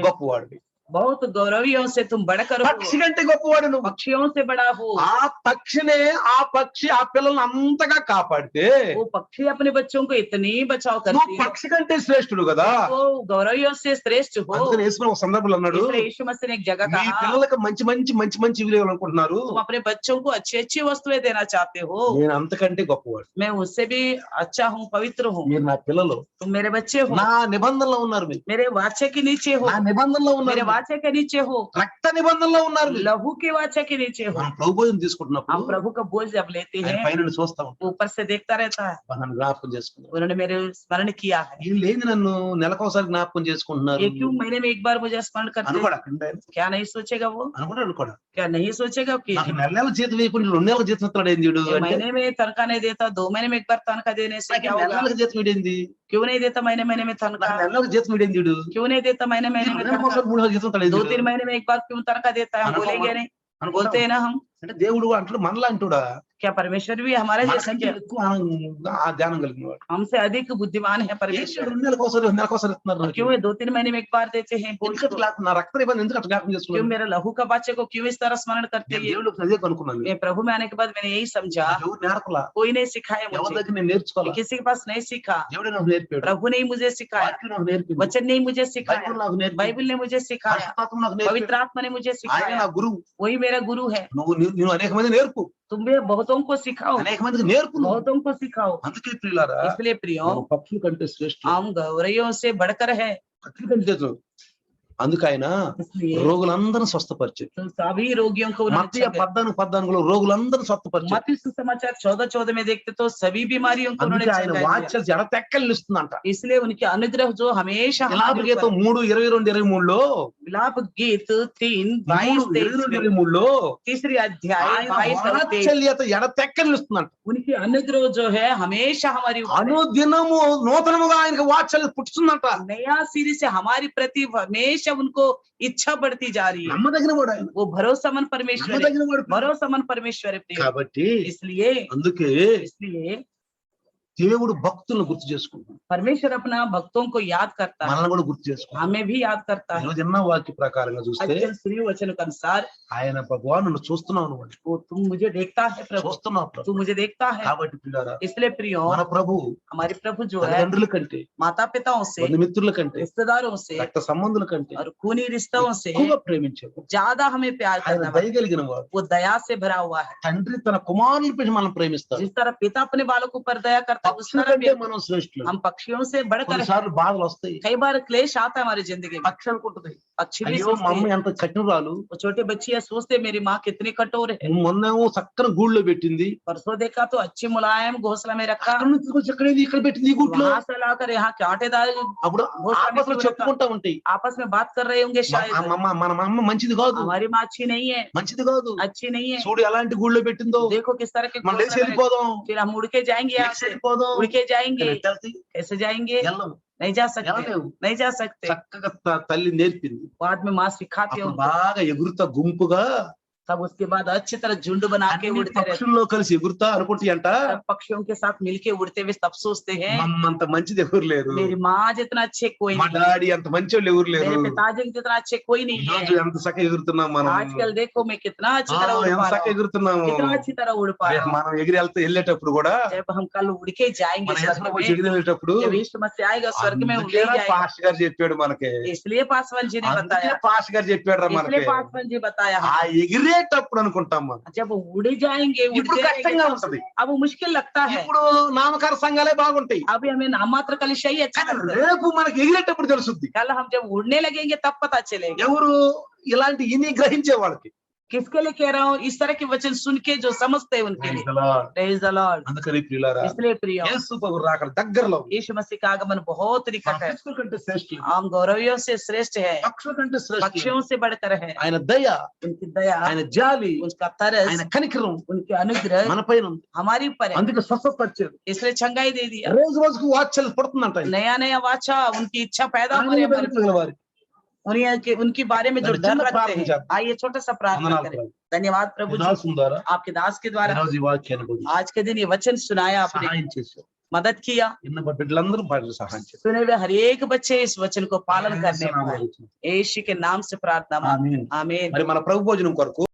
గొప్పవాడివి. बहुत गौरवियों से तुम बढ़कर हो, పక్షి కంటే గొప్పవాడు నువ్వు. पक्षियों से बड़ा हो। ఆ పక్షినే ఆ పక్షి ఆ పిల్లల్ని అంతగా కాపాడితే वो पक्षी अपने बच्चों को इतनी बचाव నువ్వు करती है, పక్షి కంటే శ్రేష్ఠుడు కదా. वो गौरवियों से श्रेष्ठ हो। అందుకని యేసు ఒక సందర్భంలో అన్నాడు, इसलिए यीशु मसीह ने एक जगह మీ कहा, పిల్లలకు మంచి మంచి మంచి మంచి విలువలు అనుకుంటున్నారు, तुम अपने बच्चों को अच्छी अच्छी वस्तुएं देना चाहते हो, నేను అంతకంటే గొప్పవాడు. मैं उससे भी अच्छा हूँ, पवित्र हूँ। మీరు నా పిల్లలు, तुम मेरे बच्चे हो, నా నిబంధనలో ఉన్నారు. మీరు मेरे वाचे के नीचे हो, నా నిబంధనలో मेरे ఉన్నారు. वाचे के नीचे हो, రక్త నిబంధనలో ఉన్నారు. మీరు लहू के वाचे के नीचे हो। మనం ప్రభు భోజనం हम తీసుకుంటున్నప్పుడు प्रभु का बोझ जब लेते ఆయన हैं, పైన చూస్తా ఉంటాం, ऊपर से देखता रहता है। నన్ను జ్ఞాపకం చేసుకున్నాను. उन्होंने मेरे स्मरण किया है, వీళ్ళు లేని నన్ను నెలకోసారి జ్ఞాపకం చేసుకుంటున్నారు ये क्यों महीने में एक बार मुझे स्मरण करते అనుకోడా. हैं? क्या नहीं सोचेगा वो, అనుకోడా क्या नहीं सोचेगा कि నాకు నెల జీతం వేయకుండా 2 నెలల జీతం ఇస్తున్నాడు ఏంది వీడు ये అంటే, महीने में तनख्वाह नहीं देता, 2 महीने में एक बार तनख्वाह देने से నాకు क्या నెల होगा? నెలకు జీతం ఇడేంది, क्यों नहीं देता महीने महीने में నాకు तनख्वाह? నెల నెలకు జీతం ఇడేంది వీడు, क्यों नहीं देता महीने महीने में 2 నెలలకు तनख्वाह? ఒకసారి 3 నెలల జీతం ఇస్తాడు ఏంది 2-3 వీడు? महीने में एक बार क्यों तनख्वाह देता है? हम అనుకో बोलेंगे మనం. नहीं, అనుకుంటాం. बोलते हैं ना हम। అంటే దేవుడు అంటే మనలా అంటుడా, क्या परमेश्वर भी हमारे जैसे మనకంటే क्या? ఎక్కువ ఆ ధ్యానం కలిగిన వాడు. हमसे अधिक बुद्धिमान है परमेश्वर। 2 నెలలకు ఒకసారి ఇస్తున్నారు నాకు. क्यों ये 2-3 महीने में एक बार देते हैं? बोझ ఎందుకంటే को? నాకు నా రక్త నిబంధన ఎందుకు అట్లా జ్ఞాపకం क्यों చేసుకున్నాను. मेरे लहू का बच्चे को क्यों इस तरह स्मरण करते నేను हैं? దేవుడికి అదే కనుక్కున్నాను. मैं प्रभु में आने के बाद मैंने यही समझा, నాకు ఎవరు నేర్పలా, कोई नहीं सिखाया ఎవరి मुझे, దగ్గర నేను నేర్చుకోవాలా. किसी के पास नहीं सीखा, దేవుడే నాకు నేర్పాడు, प्रभु ने ही मुझे सिखाया, వాక్యం నాకు నేర్పింది, वचन ने ही मुझे सिखाया, బైబిల్ నాకు నేర్పింది, बाइबल ने मुझे सिखाया, పరిశుద్ధాత్మ నాకు నేర్పాడు. पवित्र आत्मा ने मुझे ఆయన सिखाया, నా గురువు. वही मेरा गुरु है। నువ్వు అనేక మంది నేర్పు, तुम भी बहुतों को सिखाओ, అనేక మందికి నేర్పు నువ్వు. बहुतों को सिखाओ। అందుకే ప్రియులారా, इसलिए प्रियो, మనం పక్షుల కంటే శ్రేష్ఠులు. हम गौरवियों से बढ़कर है। పక్షుల కంటే శ్రేష్ఠులు. అందుకు ఆయన इसलिए రోగులందరూ స్వస్థపరిచారు. तो सभी रोगियों को उन्होंने మత్తయి 14:14 रोగులందరూ స్వస్థపరిచారు. मत्ती सुसमाचार 14:14 में देखते तो सभी बीमारियों को उन्होंने అందుకే ఆయన चंगाई दिया। వాక్యాలు జడతెక్కలు ఇస్తుందంట. इसलिए उनके अनुग्रह जो हमेशा విలాప हमारे గీతం ऊपर- 3:22-23లో विलाप गीत 3:22-23 మూడులో तीसरी अध्याय ఆయన 22-23 వాత్సల్యత ఎడతెక్కలు ఇస్తుందంట. उनकी अनुग्रह जो है हमेशा हमारी ऊपर है। అనుదినము నూతనముగా ఆయనకి వాత్సల్యత పుట్టుతుందంట. नया सिरे से हमारी प्रति हमेशा उनको इच्छा बढ़ती जा रही है। నమ్మదగిన వాడు ఆయన, वो भरोसामन परमेश्वर है, నమ్మదగిన వాడు. भरोसामन परमेश्वर है प्रिय। కాబట్టి इसलिए అందుకే దేవుడు భక్తులను గుర్తు చేసుకుంటాడు, परमेश्वर अपना भक्तों को याद करता है, మనల్ని కూడా గుర్తు చేసుకుంటాడు. हमें भी याद करता है। ఈరోజు ఎన్నో వాక్య ప్రకారంగా చూస్తే आजकल श्री वचन के अनुसार ఆయన భగవాన్ నన్ను చూస్తున్నావు, నువ్వు वो तुम मुझे देखता है प्रभु, చూస్తున్నావు ప్రభు. तू मुझे देखता है। కాబట్టి పిల్లారా, इसलिए प्रियो, మన ప్రభు हमारे प्रभु जो है తల్లిదండ్రుల కంటే, माता पिताओं से, బంధుమిత్రుల కంటే, रिश्तेदारों से రక్త సంబంధుల కంటే और खूनी रिश्तों से ఎక్కువగా ప్రేమించాడు. ज्यादा हमें प्यार ఆయన करना है। దయగలిగిన వాడు. वो दया से भरा हुआ है। తండ్రి తన కుమారుని పెట్టి మనం ప్రేమిస్తాడు. जिस तरह पिता अपने बालों को पर दया करता है, उस పక్షుల तरह కంటే भी మనం శ్రేష్ఠులు. हम पक्षियों से बढ़कर हैं। కొన్నిసార్లు బాధలు వస్తాయి, कई बार क्लेश आता है हमारी जिंदगी में। పక్షి అనుకుంటది, पक्षी भी అయ్యో మా అమ్మ सोचते हैं, ఎంత కఠినరాలు, वो छोटे बच्चियां सोचते हैं, मेरी माँ कितनी कठोर है। మొన్నేమో చక్కని గూళ్ళో పెట్టింది, परसों देखा तो अच्छी मुलायम घोंसला में रखा, అక్కడ నుంచి కొంచెం ఇక్కడ పెట్టింది ఈ గుట్లో. वहां से लाकर यहाँ कांटेदार అప్పుడు ఆపసలో చెప్పుకుంటా ఉంటాయి, आपस में बात कर रहे होंगे शायद, మన అమ్మ మంచిది కాదు, हमारी माँ अच्छी नहीं है, మంచిది కాదు, अच्छी नहीं है। చూడు ఎలాంటి గూళ్ళో పెట్టిందో, देखो किस तरह के మనం లేచి घोंसले में- వెళ్ళిపోదాం, फिर हम उड़ के जाएंगे यहाँ లేచి से, వెళ్ళిపోదాం. उड़ के जाएंगे, వెళ్తే कैसे जाएंगे? వెళ్ళం, नहीं जा सकते, వెళ్ళలేవు. नहीं जा सकते। చక్కగా తల్లి నేర్పింది. बाद में माँ सिखाती है అప్పుడు उनको। బాగా ఎగురుతా గుంపుగా तब उसके बाद अच्छी तरह झुंड बना के అన్ని उड़ते रहते, పక్షుల్లో కలిసి ఎగురుతా అనుకుంటాయి అంట सब पक्षियों के साथ मिलके उड़ते हुए तब सोचते हैं మమ్మంత మంచిది ఎవరు లేరు, मेरी माँ जितना अच्छे कोई మా नहीं है, డాడీ అంత మంచోళ్ళు ఎవరు లేరు, मेरे पिताजी जितना अच्छे कोई नहीं ఈ है। రోజు ఎంత చక్కగా ఎగురుతున్నాం మనం, आजकल देखो मैं कितना अच्छी तरह उड़ ఎంత पा చక్కగా रहा हूँ, ఎగురుతున్నాము. कितना अच्छी तरह उड़ पा रहा हूँ। మనం ఎగిరి వెళ్ళేటప్పుడు కూడా जब हम कल उड़ के जाएंगे మన स्वर्ग యేసు में, ఎగిరి వెళ్ళేటప్పుడు जब यीशु मसीह आएगा स्वर्ग में ले అందుకేనా जाएगा, పాస్టర్ గారు చెప్పాడు మనకి, इसलिए पासवान जी ने అందుకే बताया, పాస్టర్ గారు చెప్పాడు రా మనకి, इसलिए पासवान जी बताया ఆ ఎగిరేటప్పుడు అనుకుంటాం మనం जब उड़ जाएंगे ఇప్పుడు उड़ते కష్టంగా रहेंगे ఉంటది, अब वो मुश्किल लगता है, ఇప్పుడు నామకార సంఘాలే బాగుంటాయి, अभी हमें नामात्र कलिशा ही अच्छा కానీ लगता है, రేపు మనకి ఎగిరేటప్పుడు తెలుసుద్ది कल हम जब उड़ने लगेंगे तब पता चलेगा। ఎవరు ఇలాంటి ఇని గ్రహించే వాళ్ళకి. किसके लिए कह रहा हूँ, इस तरह के वचन सुन के जो समझते हैं उनके लिए। Praise the Lord। అందుకని ప్రియులారా इसलिए प्रिय, యేసు ప్రభు రాకడ దగ్గరలో ఉంది. यीशु मसीह का आगमन बहुत निकट है, పక్షుల కంటే శ్రేష్ఠులు, हम गौरवियों से श्रेष्ठ है, పక్షుల కంటే శ్రేష్ఠులు. पक्षियों से बढ़कर है। ఆయన దయ, उनकी दया, ఆయన జాలి, उनका तरस, ఆయన కనికరం उनके अनुग्रह మన పైన ఉంది. हमारी ऊपर है, అందుకే స్వస్థపరిచాడు. इसलिए चंगाई दे दिया। రోజు రోజుకు వాత్సల్యం పడుతుందంట ఆయన. नया नया वाचा, उनकी इच्छा पैदा हो ఆయన रही है हमारे వెలుగుతున్న వారి. उनकी बारे में जो मैंने डर चिन्ह रखते प्रार्थना हैं। चाहता हूं। आइए छोटा सा प्रार्थना వందనాలు करें। ప్రభు. धन्यवाद प्रभु जी, వినాల్సిన ద్వారా आपके दास के द्वारा ఈరోజు ఈ వాక్యాన్ని బోధించారు. आज के दिन ये वचन सुनाया, आपने సహాయం చేశారు. मदद किया, ఇన్న బిడ్డలందరూ బాగా సహాయం చేశారు. सुने हुए हर एक बच्चे इस वचन को पालन करने पाए। यीशु के नाम से प्रार्थना, ఆమేన్. आमीन। మరి మన ప్రభు భోజనం కొరకు